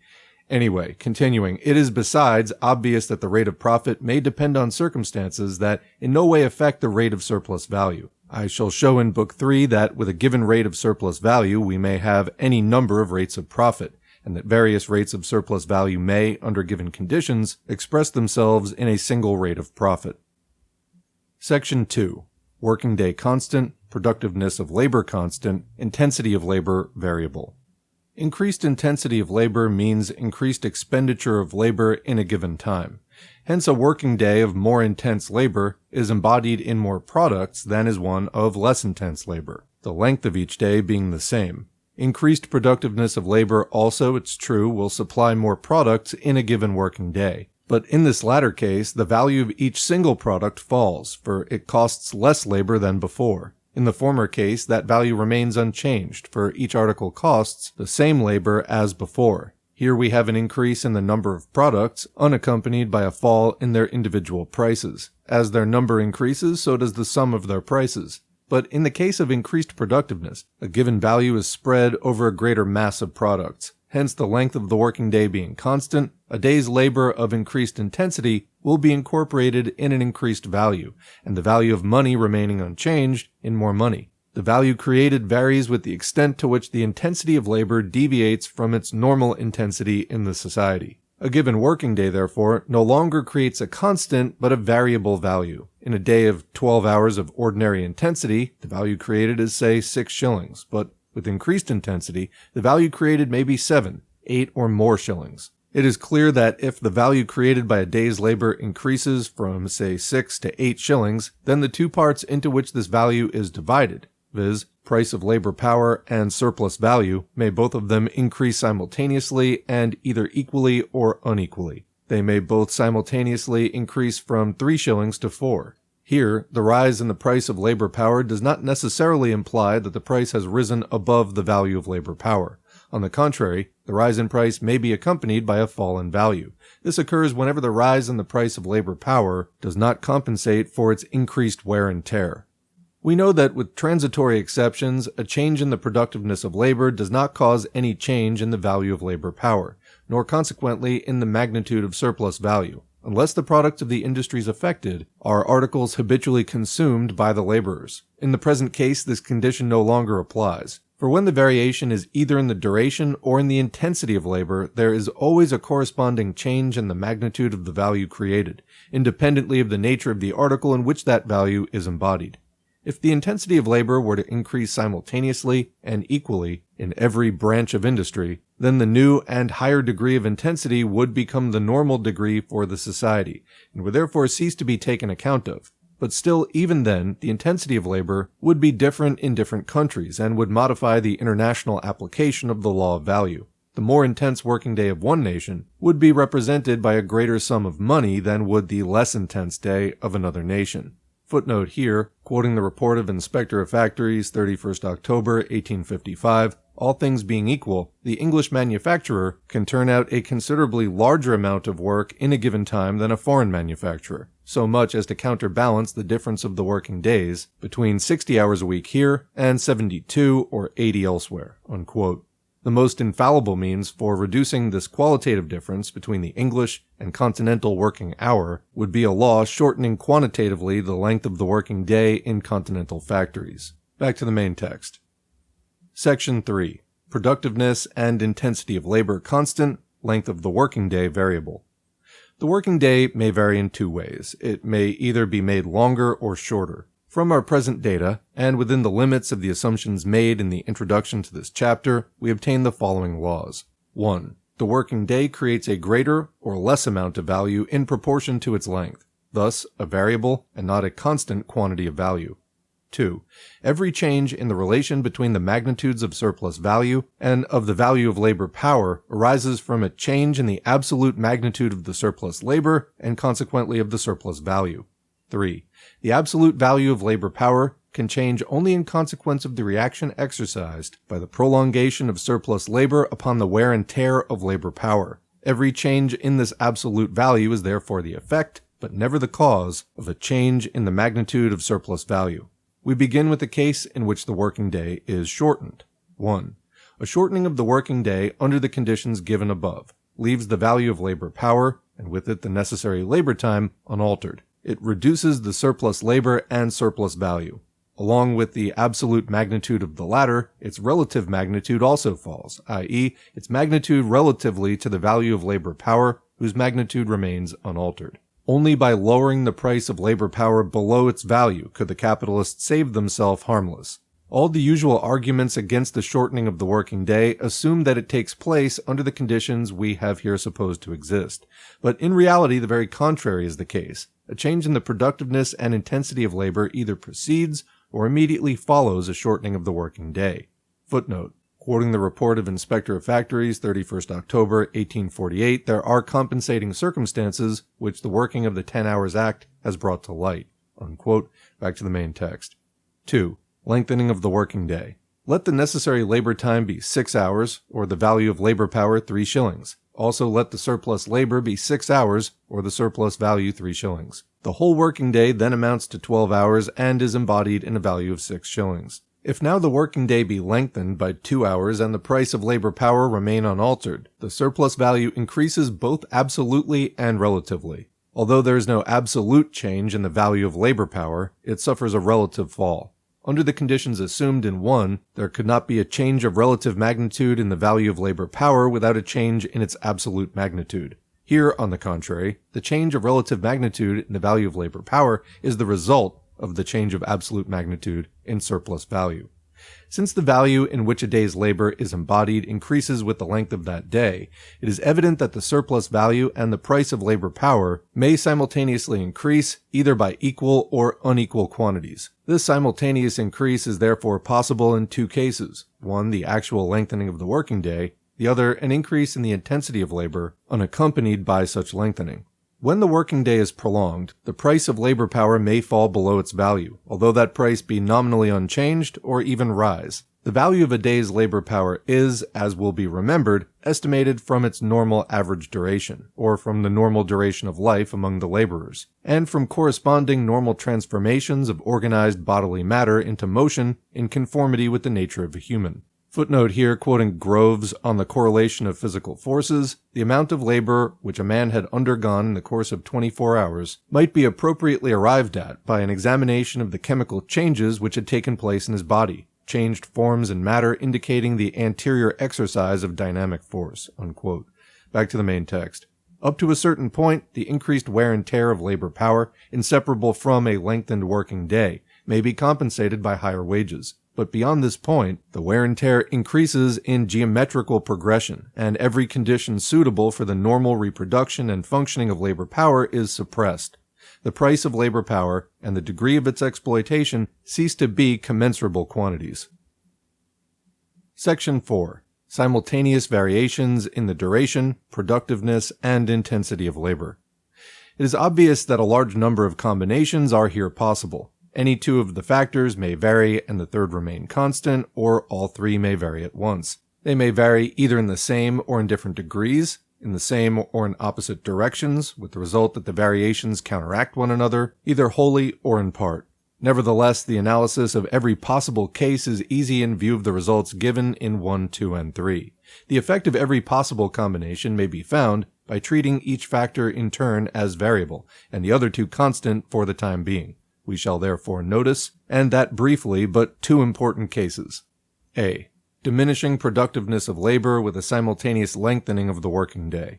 Anyway, continuing, it is besides obvious that the rate of profit may depend on circumstances that in no way affect the rate of surplus value. I shall show in Book 3 that with a given rate of surplus value, we may have any number of rates of profit, and that various rates of surplus value may, under given conditions, express themselves in a single rate of profit. Section 2. Working day constant, productiveness of labor constant, intensity of labor variable. Increased intensity of labor means increased expenditure of labor in a given time. Hence, a working day of more intense labor is embodied in more products than is one of less intense labor, the length of each day being the same. Increased productiveness of labor also, it's true, will supply more products in a given working day. But in this latter case, the value of each single product falls, for it costs less labor than before. In the former case, that value remains unchanged, for each article costs the same labor as before. Here we have an increase in the number of products, unaccompanied by a fall in their individual prices. As their number increases, so does the sum of their prices. But in the case of increased productiveness, a given value is spread over a greater mass of products. Hence, the length of the working day being constant, a day's labor of increased intensity will be incorporated in an increased value, and the value of money remaining unchanged in more money. The value created varies with the extent to which the intensity of labor deviates from its normal intensity in the society. A given working day, therefore, no longer creates a constant but a variable value. In a day of 12 hours of ordinary intensity, the value created is, say, 6 shillings, but with increased intensity, the value created may be 7, 8 or more shillings. It is clear that if the value created by a day's labor increases from, say, 6 to 8 shillings, then the two parts into which this value is divided, viz., price of labor power and surplus value, may both of them increase simultaneously and either equally or unequally. They may both simultaneously increase from 3 shillings to 4. Here, the rise in the price of labor power does not necessarily imply that the price has risen above the value of labor power. On the contrary, the rise in price may be accompanied by a fall in value. This occurs whenever the rise in the price of labor power does not compensate for its increased wear and tear. We know that with transitory exceptions, a change in the productiveness of labor does not cause any change in the value of labor power, nor consequently in the magnitude of surplus value. Unless the products of the industries affected are articles habitually consumed by the laborers. In the present case, this condition no longer applies. For when the variation is either in the duration or in the intensity of labor, there is always a corresponding change in the magnitude of the value created, independently of the nature of the article in which that value is embodied. If the intensity of labor were to increase simultaneously and equally in every branch of industry, then the new and higher degree of intensity would become the normal degree for the society, and would therefore cease to be taken account of. But still, even then, the intensity of labor would be different in different countries and would modify the international application of the law of value. The more intense working day of one nation would be represented by a greater sum of money than would the less intense day of another nation. Footnote here, quoting the report of Inspector of Factories, 31st October, 1855, all things being equal, the English manufacturer can turn out a considerably larger amount of work in a given time than a foreign manufacturer, so much as to counterbalance the difference of the working days between 60 hours a week here and 72 or 80 elsewhere, unquote. The most infallible means for reducing this qualitative difference between the English and continental working hour would be a law shortening quantitatively the length of the working day in continental factories. Back to the main text. Section 3. Productiveness and intensity of labor constant, length of the working day variable. The working day may vary in two ways. It may either be made longer or shorter. From our present data, and within the limits of the assumptions made in the introduction to this chapter, we obtain the following laws. 1. The working day creates a greater or less amount of value in proportion to its length, thus a variable and not a constant quantity of value. 2. Every change in the relation between the magnitudes of surplus value and of the value of labor power arises from a change in the absolute magnitude of the surplus labor and consequently of the surplus value. 3. The absolute value of labor power can change only in consequence of the reaction exercised by the prolongation of surplus labor upon the wear and tear of labor power. Every change in this absolute value is therefore the effect, but never the cause, of a change in the magnitude of surplus value. We begin with the case in which the working day is shortened. 1. A shortening of the working day under the conditions given above leaves the value of labor power, and with it the necessary labor time, unaltered. It reduces the surplus labor and surplus value. Along with the absolute magnitude of the latter, its relative magnitude also falls, i.e., its magnitude relatively to the value of labor power, whose magnitude remains unaltered. Only by lowering the price of labor power below its value could the capitalists save themselves harmless. All the usual arguments against the shortening of the working day assume that it takes place under the conditions we have here supposed to exist. But in reality, the very contrary is the case. A change in the productiveness and intensity of labor either precedes or immediately follows a shortening of the working day. Footnote. Quoting the report of Inspector of Factories, 31st October 1848, there are compensating circumstances which the working of the 10 Hours Act has brought to light. Unquote. Back to the main text. 2. Lengthening of the working day. Let the necessary labor time be 6 hours, or the value of labor power 3 shillings. Also let the surplus labor be 6 hours, or the surplus value 3 shillings. The whole working day then amounts to 12 hours and is embodied in a value of 6 shillings. If now the working day be lengthened by 2 hours and the price of labor power remain unaltered, the surplus value increases both absolutely and relatively. Although there is no absolute change in the value of labor power, it suffers a relative fall. Under the conditions assumed in 1, there could not be a change of relative magnitude in the value of labor power without a change in its absolute magnitude. Here, on the contrary, the change of relative magnitude in the value of labor power is the result of the change of absolute magnitude in surplus value. Since the value in which a day's labor is embodied increases with the length of that day, it is evident that the surplus value and the price of labor power may simultaneously increase either by equal or unequal quantities. This simultaneous increase is therefore possible in 2 cases. One, the actual lengthening of the working day, the other, an increase in the intensity of labor unaccompanied by such lengthening. When the working day is prolonged, the price of labor power may fall below its value, although that price be nominally unchanged or even rise. The value of a day's labor power is, as will be remembered, estimated from its normal average duration, or from the normal duration of life among the laborers, and from corresponding normal transformations of organized bodily matter into motion in conformity with the nature of a human. Footnote here, quoting Groves on the correlation of physical forces, the amount of labor which a man had undergone in the course of 24 hours might be appropriately arrived at by an examination of the chemical changes which had taken place in his body, changed forms and matter indicating the anterior exercise of dynamic force. Unquote. Back to the main text. Up to a certain point, the increased wear and tear of labor power, inseparable from a lengthened working day, may be compensated by higher wages. But beyond this point, the wear and tear increases in geometrical progression, and every condition suitable for the normal reproduction and functioning of labor power is suppressed. The price of labor power and the degree of its exploitation cease to be commensurable quantities. Section 4. Simultaneous variations in the duration, productiveness, and intensity of labor. It is obvious that a large number of combinations are here possible. Any 2 of the factors may vary and the third remain constant, or all 3 may vary at once. They may vary either in the same or in different degrees, in the same or in opposite directions, with the result that the variations counteract one another, either wholly or in part. Nevertheless, the analysis of every possible case is easy in view of the results given in 1, 2, and 3. The effect of every possible combination may be found by treating each factor in turn as variable, and the other 2 constant for the time being. We shall therefore notice, and that briefly, but 2 important cases. A. Diminishing productiveness of labor with a simultaneous lengthening of the working day.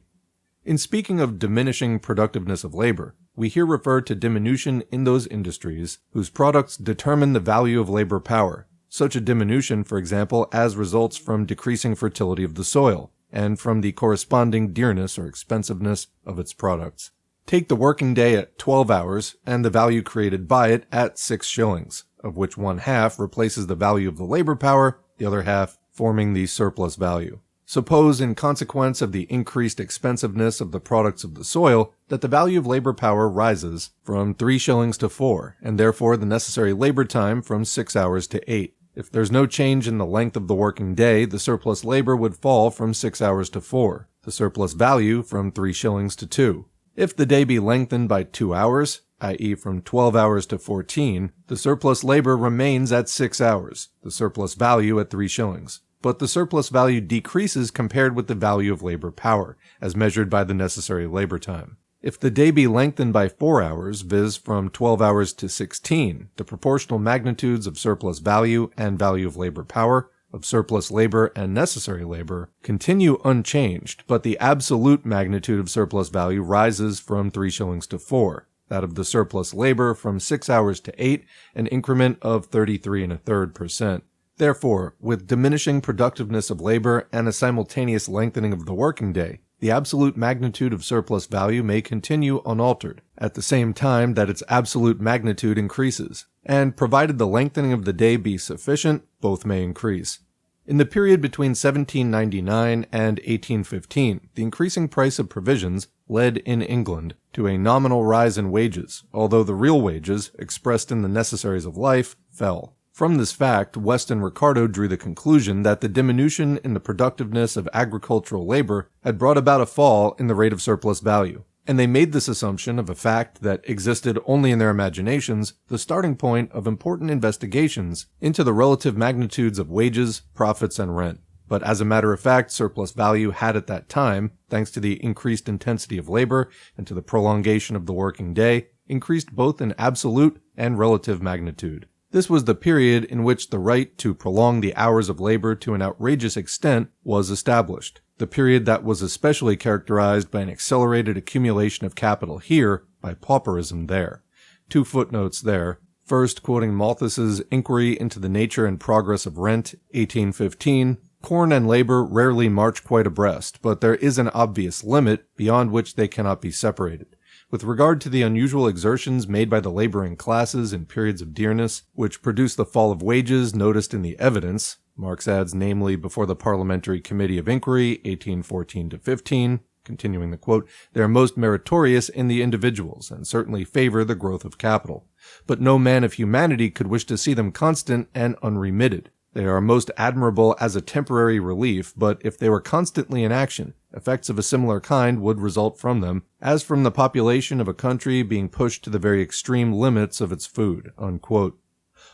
In speaking of diminishing productiveness of labor, we here refer to diminution in those industries whose products determine the value of labor power. Such a diminution, for example, as results from decreasing fertility of the soil, and from the corresponding dearness or expensiveness of its products. Take the working day at 12 hours and the value created by it at 6 shillings, of which 1/2 replaces the value of the labor power, the other half forming the surplus value. Suppose, in consequence of the increased expensiveness of the products of the soil, that the value of labor power rises from 3 shillings to 4, and therefore the necessary labor time from 6 hours to 8. If there's no change in the length of the working day, the surplus labor would fall from 6 hours to 4, the surplus value from 3 shillings to 2. If the day be lengthened by 2 hours, i.e. from 12 hours to 14, the surplus labor remains at 6 hours, the surplus value at 3 shillings. but the surplus value decreases compared with the value of labor power, as measured by the necessary labor time. If the day be lengthened by 4 hours, viz. from 12 hours to 16, the proportional magnitudes of surplus value and value of labor power, of surplus labor and necessary labor, continue unchanged, but the absolute magnitude of surplus value rises from 3 shillings to 4, that of the surplus labor from 6 hours to 8, an increment of 33.33%. Therefore, with diminishing productiveness of labor and a simultaneous lengthening of the working day, the absolute magnitude of surplus value may continue unaltered, at the same time that its absolute magnitude increases, and provided the lengthening of the day be sufficient, both may increase. In the period between 1799 and 1815, the increasing price of provisions led in England to a nominal rise in wages, although the real wages, expressed in the necessaries of life, fell. From this fact, West and Ricardo drew the conclusion that the diminution in the productiveness of agricultural labor had brought about a fall in the rate of surplus value, and they made this assumption of a fact that existed only in their imaginations the starting point of important investigations into the relative magnitudes of wages, profits, and rent. But as a matter of fact, surplus value had at that time, thanks to the increased intensity of labor and to the prolongation of the working day, increased both in absolute and relative magnitude. This was the period in which the right to prolong the hours of labor to an outrageous extent was established, the period that was especially characterized by an accelerated accumulation of capital here, by pauperism there. 2 footnotes there. First, quoting Malthus's Inquiry into the Nature and Progress of Rent, 1815, corn and labor rarely march quite abreast, but there is an obvious limit beyond which they cannot be separated. With regard to the unusual exertions made by the laboring classes in periods of dearness, which produce the fall of wages noticed in the evidence, Marx adds namely before the Parliamentary Committee of Inquiry, 1814-15, continuing the quote, they are most meritorious in the individuals, and certainly favor the growth of capital. But no man of humanity could wish to see them constant and unremitted. They are most admirable as a temporary relief, but if they were constantly in action, effects of a similar kind would result from them, as from the population of a country being pushed to the very extreme limits of its food." Unquote.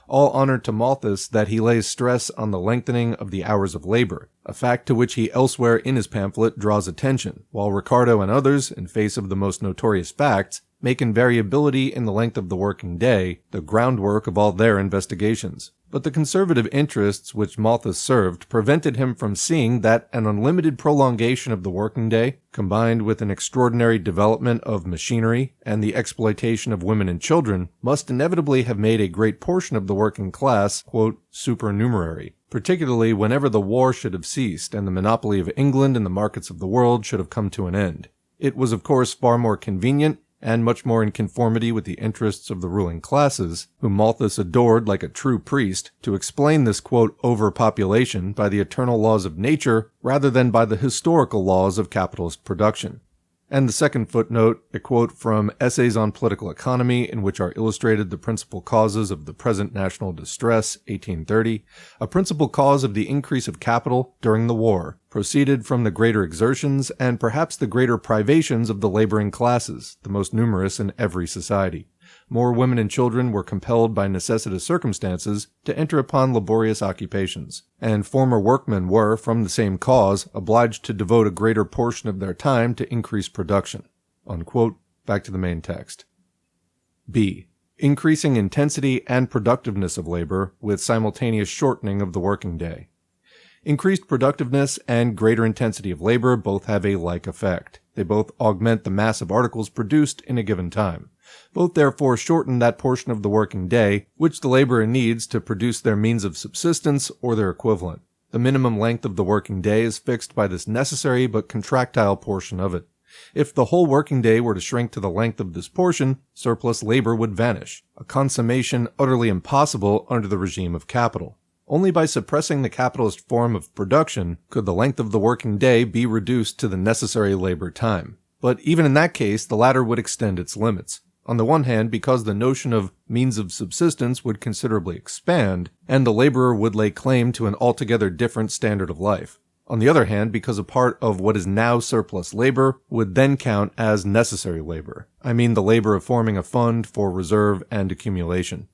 All honor to Malthus that he lays stress on the lengthening of the hours of labor, a fact to which he elsewhere in his pamphlet draws attention, while Ricardo and others, in face of the most notorious facts, make invariability in the length of the working day the groundwork of all their investigations. But the conservative interests which Malthus served prevented him from seeing that an unlimited prolongation of the working day, combined with an extraordinary development of machinery and the exploitation of women and children, must inevitably have made a great portion of the working class, quote, supernumerary, particularly whenever the war should have ceased and the monopoly of England in the markets of the world should have come to an end. It was of course far more convenient and much more in conformity with the interests of the ruling classes, whom Malthus adored like a true priest, to explain this, quote, overpopulation by the eternal laws of nature rather than by the historical laws of capitalist production. And the second footnote, a quote from Essays on Political Economy, in which are illustrated the principal causes of the present national distress, 1830, a principal cause of the increase of capital during the war, proceeded from the greater exertions and perhaps the greater privations of the laboring classes, the most numerous in every society. More women and children were compelled by necessitous circumstances to enter upon laborious occupations, and former workmen were, from the same cause, obliged to devote a greater portion of their time to increased production. Unquote. Back to the main text. B. Increasing intensity and productiveness of labor with simultaneous shortening of the working day. Increased productiveness and greater intensity of labor both have a like effect. They both augment the mass of articles produced in a given time. Both therefore shorten that portion of the working day which the laborer needs to produce their means of subsistence or their equivalent. The minimum length of the working day is fixed by this necessary but contractile portion of it. If the whole working day were to shrink to the length of this portion, surplus labor would vanish, a consummation utterly impossible under the regime of capital. Only by suppressing the capitalist form of production could the length of the working day be reduced to the necessary labor time. But even in that case, the latter would extend its limits. On the one hand, because the notion of means of subsistence would considerably expand, and the laborer would lay claim to an altogether different standard of life. On the other hand, because a part of what is now surplus labor would then count as necessary labor. I mean the labor of forming a fund for reserve and accumulation.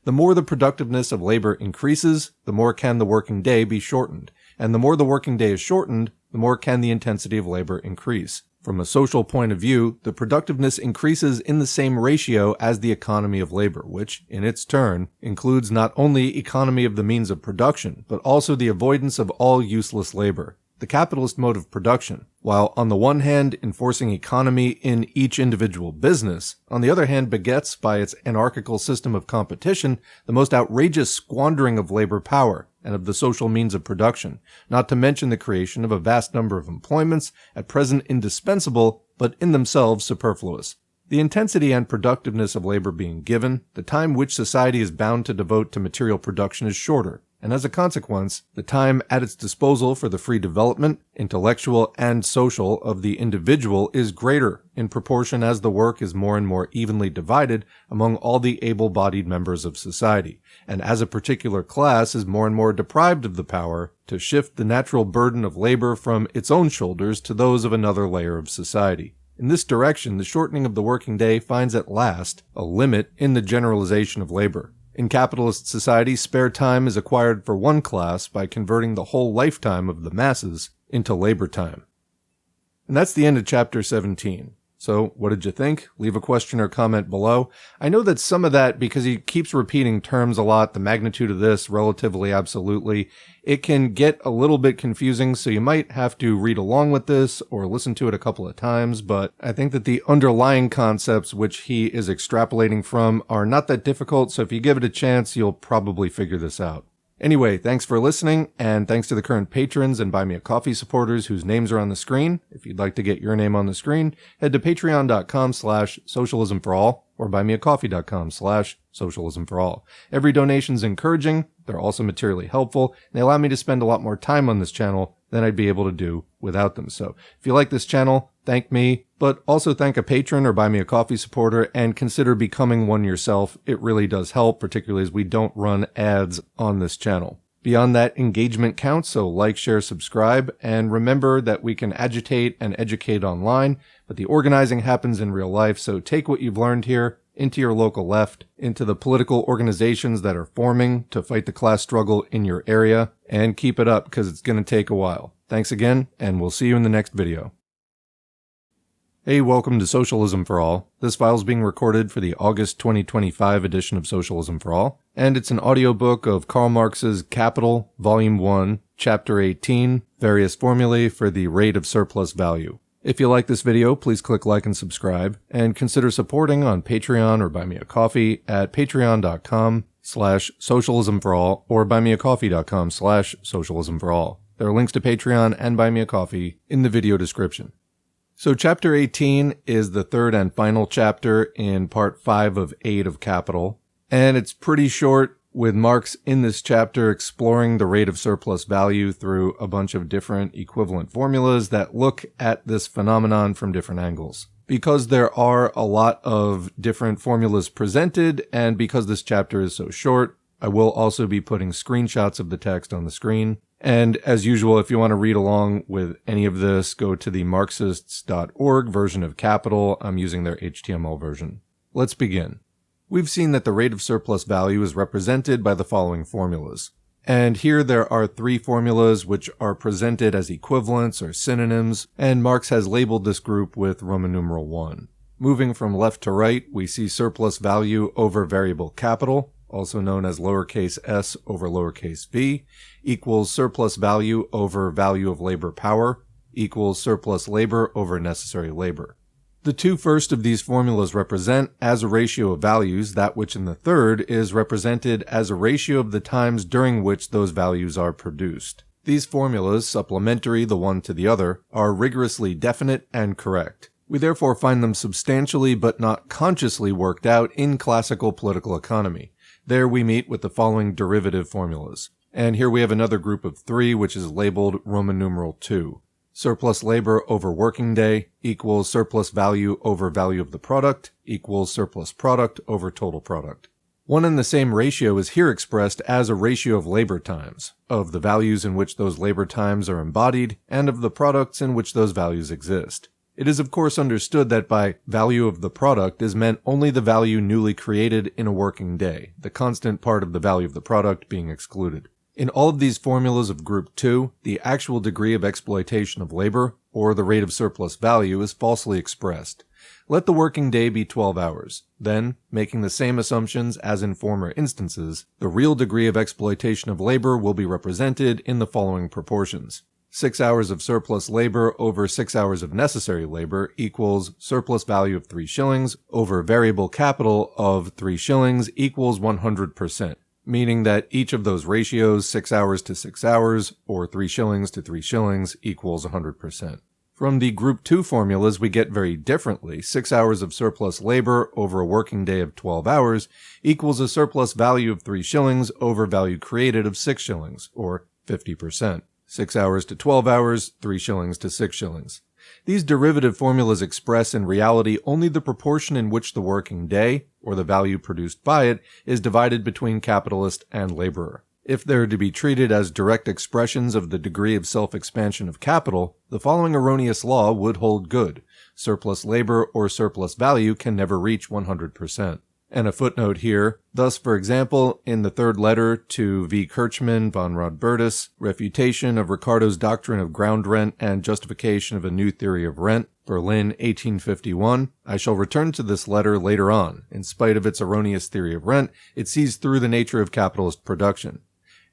The more the productiveness of labor increases, the more can the working day be shortened, and the more the working day is shortened, the more can the intensity of labor increase. From a social point of view, the productiveness increases in the same ratio as the economy of labor, which, in its turn, includes not only economy of the means of production, but also the avoidance of all useless labor. The capitalist mode of production, while on the one hand enforcing economy in each individual business, on the other hand begets by its anarchical system of competition the most outrageous squandering of labor power and of the social means of production, not to mention the creation of a vast number of employments at present indispensable, but in themselves superfluous. The intensity and productiveness of labor being given, the time which society is bound to devote to material production is shorter, and as a consequence, the time at its disposal for the free development, intellectual and social, of the individual is greater in proportion as the work is more and more evenly divided among all the able-bodied members of society, and as a particular class is more and more deprived of the power to shift the natural burden of labor from its own shoulders to those of another layer of society. In this direction, the shortening of the working day finds at last a limit in the generalization of labor. In capitalist society, spare time is acquired for one class by converting the whole lifetime of the masses into labor time. And that's the end of chapter 17. So, what did you think? Leave a question or comment below. I know that some of that, because he keeps repeating terms a lot, the magnitude of this, relatively, absolutely, it can get a little bit confusing, so you might have to read along with this or listen to it a couple of times, but I think that the underlying concepts which he is extrapolating from are not that difficult, so if you give it a chance, you'll probably figure this out. Anyway, thanks for listening, and thanks to the current patrons and Buy Me a Coffee supporters whose names are on the screen. If you'd like to get your name on the screen, head to patreon.com/socialismforall or buymeacoffee.com/socialismforall. Every donation's encouraging, they're also materially helpful, and they allow me to spend a lot more time on this channel than I'd be able to do without them. So, if you like this channel, thank me, but also thank a patron or Buy Me a Coffee supporter and consider becoming one yourself. It really does help, particularly as we don't run ads on this channel. Beyond that, engagement counts, so like, share, subscribe, and remember that we can agitate and educate online, but the organizing happens in real life, so take what you've learned here into your local left, into the political organizations that are forming to fight the class struggle in your area, and keep it up because it's going to take a while. Thanks again, and we'll see you in the next video. Hey, welcome to Socialism for All. This file is being recorded for the August 2025 edition of Socialism for All, and it's an audiobook of Karl Marx's Capital, Volume 1, Chapter 18, Various Formulae for the Rate of Surplus Value. If you like this video, please click like and subscribe, and consider supporting on Patreon or Buy Me a Coffee at patreon.com/socialismforall or buymeacoffee.com/socialismforall. There are links to Patreon and Buy Me a Coffee in the video description. So chapter 18 is the third and final chapter in part 5 of 8 of Capital, and it's pretty short, with Marx in this chapter exploring the rate of surplus value through a bunch of different equivalent formulas that look at this phenomenon from different angles. Because there are a lot of different formulas presented, and because this chapter is so short, I will also be putting screenshots of the text on the screen. And as usual, if you want to read along with any of this, go to the Marxists.org version of Capital. I'm using their HTML version. Let's begin. We've seen that the rate of surplus value is represented by the following formulas. And here there are 3 formulas which are presented as equivalents or synonyms, and Marx has labeled this group with Roman numeral 1. Moving from left to right, we see surplus value over variable capital, also known as lowercase s over lowercase v, equals surplus value over value of labor power, equals surplus labor over necessary labor. The 2 first of these formulas represent, as a ratio of values, that which in the third is represented as a ratio of the times during which those values are produced. These formulas, supplementary the one to the other, are rigorously definite and correct. We therefore find them substantially but not consciously worked out in classical political economy. There we meet with the following derivative formulas. And here we have another group of 3, which is labeled Roman numeral 2. Surplus labor over working day equals surplus value over value of the product equals surplus product over total product. One and the same ratio is here expressed as a ratio of labor times, of the values in which those labor times are embodied, and of the products in which those values exist. It is of course understood that by value of the product is meant only the value newly created in a working day, the constant part of the value of the product being excluded. In all of these formulas of Group 2, the actual degree of exploitation of labor, or the rate of surplus value, is falsely expressed. Let the working day be 12 hours. Then, making the same assumptions as in former instances, the real degree of exploitation of labor will be represented in the following proportions. 6 hours of surplus labor over 6 hours of necessary labor equals surplus value of 3 shillings over variable capital of 3 shillings equals 100%. Meaning that each of those ratios, 6 hours to 6 hours, or 3 shillings to 3 shillings, equals 100%. From the Group 2 formulas, we get very differently. 6 hours of surplus labor over a working day of 12 hours equals a surplus value of 3 shillings over value created of 6 shillings, or 50%. 6 hours to 12 hours, 3 shillings to 6 shillings. These derivative formulas express in reality only the proportion in which the working day, or the value produced by it, is divided between capitalist and laborer. If they are to be treated as direct expressions of the degree of self-expansion of capital, the following erroneous law would hold good. Surplus labor or surplus value can never reach 100%. And a footnote here. Thus, for example, in the third letter to V. Kirchmann von Rodbertus, Refutation of Ricardo's Doctrine of Ground Rent and Justification of a New Theory of Rent, Berlin, 1851, I shall return to this letter later on. In spite of its erroneous theory of rent, it sees through the nature of capitalist production.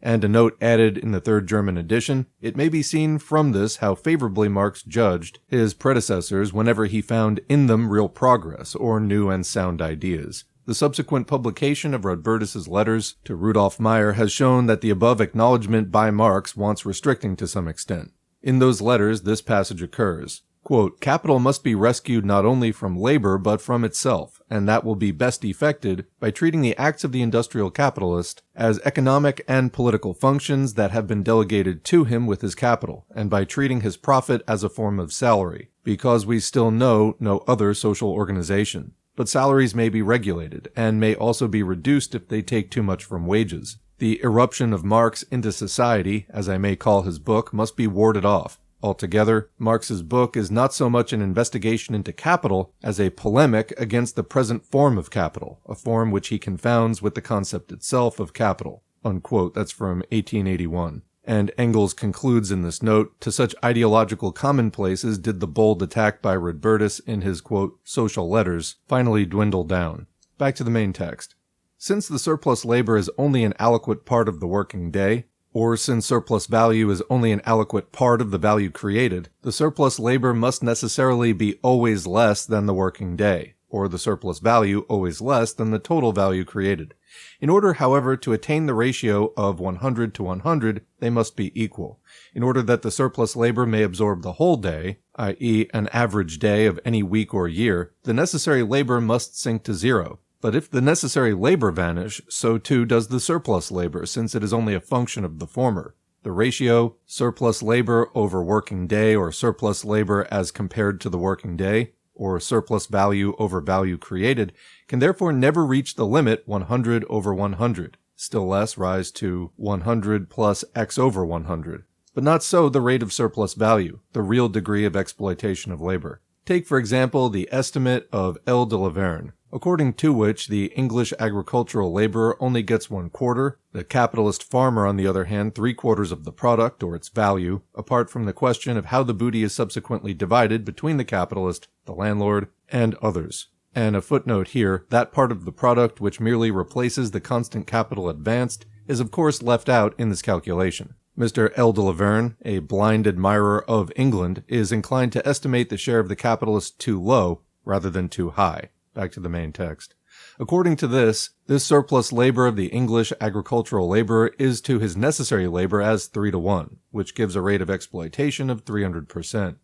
And a note added in the third German edition, it may be seen from this how favorably Marx judged his predecessors whenever he found in them real progress or new and sound ideas. The subsequent publication of Rodbertus's letters to Rudolf Meyer has shown that the above acknowledgement by Marx wants restricting to some extent. In those letters, this passage occurs. Quote, "Capital must be rescued not only from labor but from itself, and that will be best effected by treating the acts of the industrial capitalist as economic and political functions that have been delegated to him with his capital, and by treating his profit as a form of salary, because we still know no other social organization. But salaries may be regulated, and may also be reduced if they take too much from wages. The irruption of Marx into society, as I may call his book, must be warded off. Altogether, Marx's book is not so much an investigation into capital as a polemic against the present form of capital, a form which he confounds with the concept itself of capital." Unquote. That's from 1881. And Engels concludes in this note, to such ideological commonplaces did the bold attack by Rodbertus in his, quote, social letters finally dwindle down. Back to the main text. Since the surplus labor is only an aliquot part of the working day, or since surplus value is only an aliquot part of the value created, the surplus labor must necessarily be always less than the working day, or the surplus value always less than the total value created. In order, however, to attain the ratio of 100 to 100, they must be equal. In order that the surplus labor may absorb the whole day, i.e. an average day of any week or year, the necessary labor must sink to zero. But if the necessary labor vanish, so too does the surplus labor, since it is only a function of the former. The ratio, surplus labor over working day, or surplus labor as compared to the working day, or surplus value over value created, can therefore never reach the limit 100 over 100, still less rise to 100 plus x over 100. But not so the rate of surplus value, the real degree of exploitation of labor. Take, for example, the estimate of L. de Laverne, according to which the English agricultural laborer only gets 1/4, the capitalist farmer, on the other hand, 3/4 of the product, or its value, apart from the question of how the booty is subsequently divided between the capitalist, the landlord, and others. And a footnote here, that part of the product which merely replaces the constant capital advanced is of course left out in this calculation. Mr. L. de Laverne, a blind admirer of England, is inclined to estimate the share of the capitalist too low rather than too high. Back to the main text. According to this surplus labor of the English agricultural laborer is to his necessary labor as 3 to 1, which gives a rate of exploitation of 300%.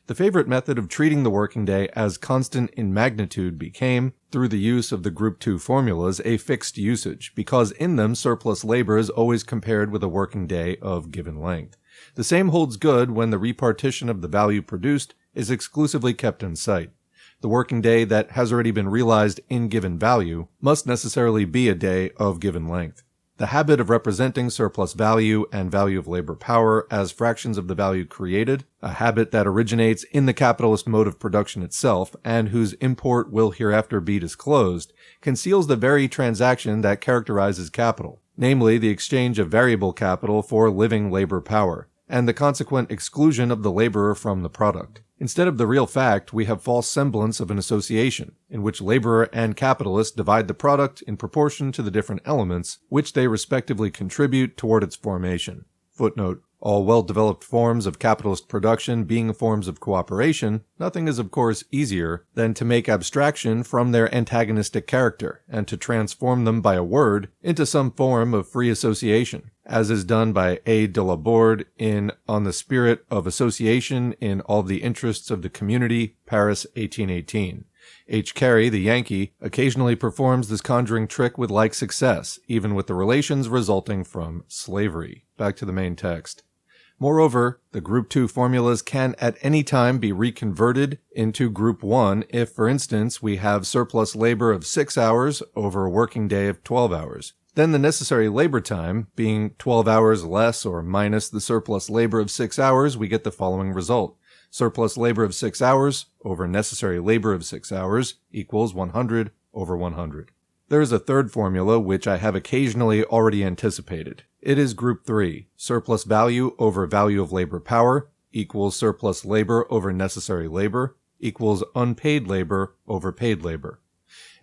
The favorite method of treating the working day as constant in magnitude became, through the use of the Group 2 formulas, a fixed usage, because in them surplus labor is always compared with a working day of given length. The same holds good when the repartition of the value produced is exclusively kept in sight. The working day that has already been realized in given value must necessarily be a day of given length. The habit of representing surplus value and value of labor power as fractions of the value created, a habit that originates in the capitalist mode of production itself, and whose import will hereafter be disclosed, conceals the very transaction that characterizes capital. namely the exchange of variable capital for living labor power, and the consequent exclusion of the laborer from the product. Instead of the real fact, we have false semblance of an association, in which laborer and capitalist divide the product in proportion to the different elements which they respectively contribute toward its formation. Footnote: all well-developed forms of capitalist production being forms of cooperation, nothing is of course easier than to make abstraction from their antagonistic character, and to transform them by a word into some form of free association, as is done by A. de la Borde in On the Spirit of Association in All the Interests of the Community, Paris, 1818. H. Carey, the Yankee, occasionally performs this conjuring trick with like success, even with the relations resulting from slavery. Back to the main text. Moreover, the Group 2 formulas can at any time be reconverted into Group 1 if, for instance, we have surplus labor of 6 hours over a working day of 12 hours. Then the necessary labor time, being 12 hours less or minus the surplus labor of 6 hours, we get the following result. Surplus labor of 6 hours over necessary labor of 6 hours equals 100 over 100. There is a third formula which I have occasionally already anticipated. It is Group 3, surplus value over value of labor power equals surplus labor over necessary labor equals unpaid labor over paid labor.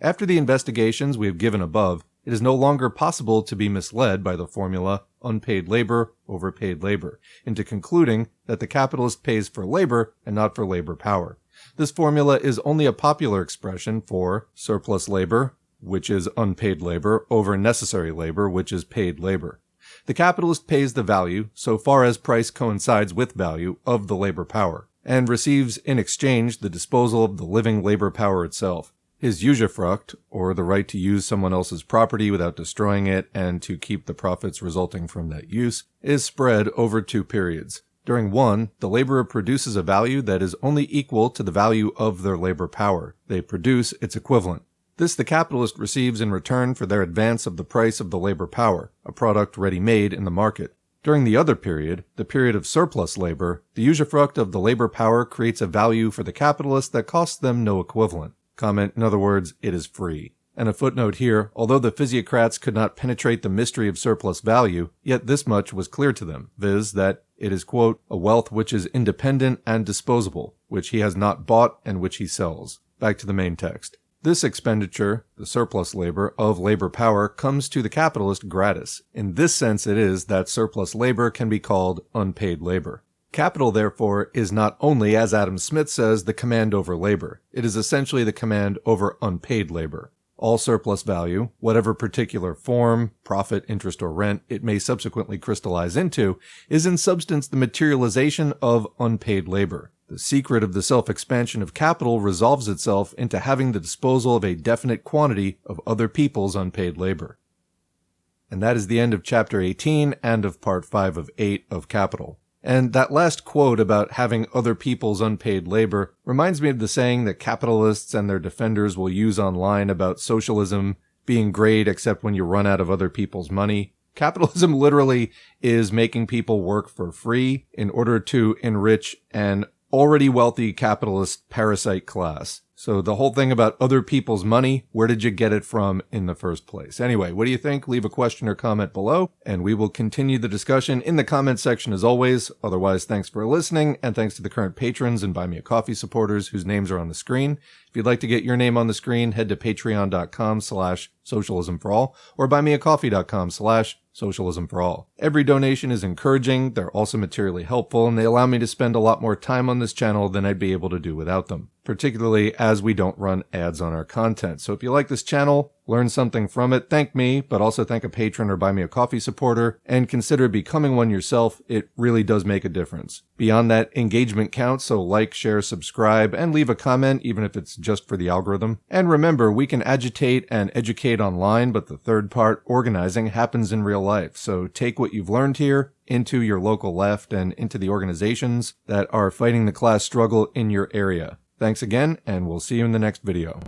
After the investigations we have given above, it is no longer possible to be misled by the formula unpaid labor over paid labor into concluding that the capitalist pays for labor and not for labor power. This formula is only a popular expression for surplus labor, which is unpaid labor, over necessary labor, which is paid labor. The capitalist pays the value, so far as price coincides with value, of the labor power, and receives in exchange the disposal of the living labor power itself. His usufruct, or the right to use someone else's property without destroying it and to keep the profits resulting from that use, is spread over 2 periods. During one, the laborer produces a value that is only equal to the value of their labor power. They produce its equivalent. This the capitalist receives in return for their advance of the price of the labor power, a product ready-made in the market. During the other period, the period of surplus labor, the usufruct of the labor power creates a value for the capitalist that costs them no equivalent. Comment, in other words, it is free. And a footnote here, although the physiocrats could not penetrate the mystery of surplus value, yet this much was clear to them, viz. That it is, quote, a wealth which is independent and disposable, which he has not bought and which he sells. Back to the main text. This expenditure, the surplus labor, of labor power comes to the capitalist gratis. In this sense it is that surplus labor can be called unpaid labor. Capital, therefore, is not only, as Adam Smith says, the command over labor. It is essentially the command over unpaid labor. All surplus value, whatever particular form, profit, interest, or rent it may subsequently crystallize into, is in substance the materialization of unpaid labor. The secret of the self-expansion of capital resolves itself into having the disposal of a definite quantity of other people's unpaid labor. And that is the end of Chapter 18 and of Part 5 of 8 of Capital. And that last quote about having other people's unpaid labor reminds me of the saying that capitalists and their defenders will use online about socialism being great except when you run out of other people's money. Capitalism literally is making people work for free in order to enrich an already wealthy capitalist parasite class. So the whole thing about other people's money, where did you get it from in the first place? Anyway, what do you think? Leave a question or comment below, and we will continue the discussion in the comment section as always. Otherwise, thanks for listening, and thanks to the current patrons and Buy Me a Coffee supporters whose names are on the screen. If you'd like to get your name on the screen, head to patreon.com/socialismforall or buymeacoffee.com/socialismforall. Every donation is encouraging, they're also materially helpful, and they allow me to spend a lot more time on this channel than I'd be able to do without them, particularly as we don't run ads on our content. So if you like this channel, learn something from it, thank me, but also thank a patron or Buy Me a Coffee supporter, and consider becoming one yourself. It really does make a difference. Beyond that, engagement counts, so like, share, subscribe, and leave a comment, even if it's just for the algorithm. And remember, we can agitate and educate online, but the third part, organizing, happens in real life. So take what you've learned here into your local left and into the organizations that are fighting the class struggle in your area. Thanks again, and we'll see you in the next video.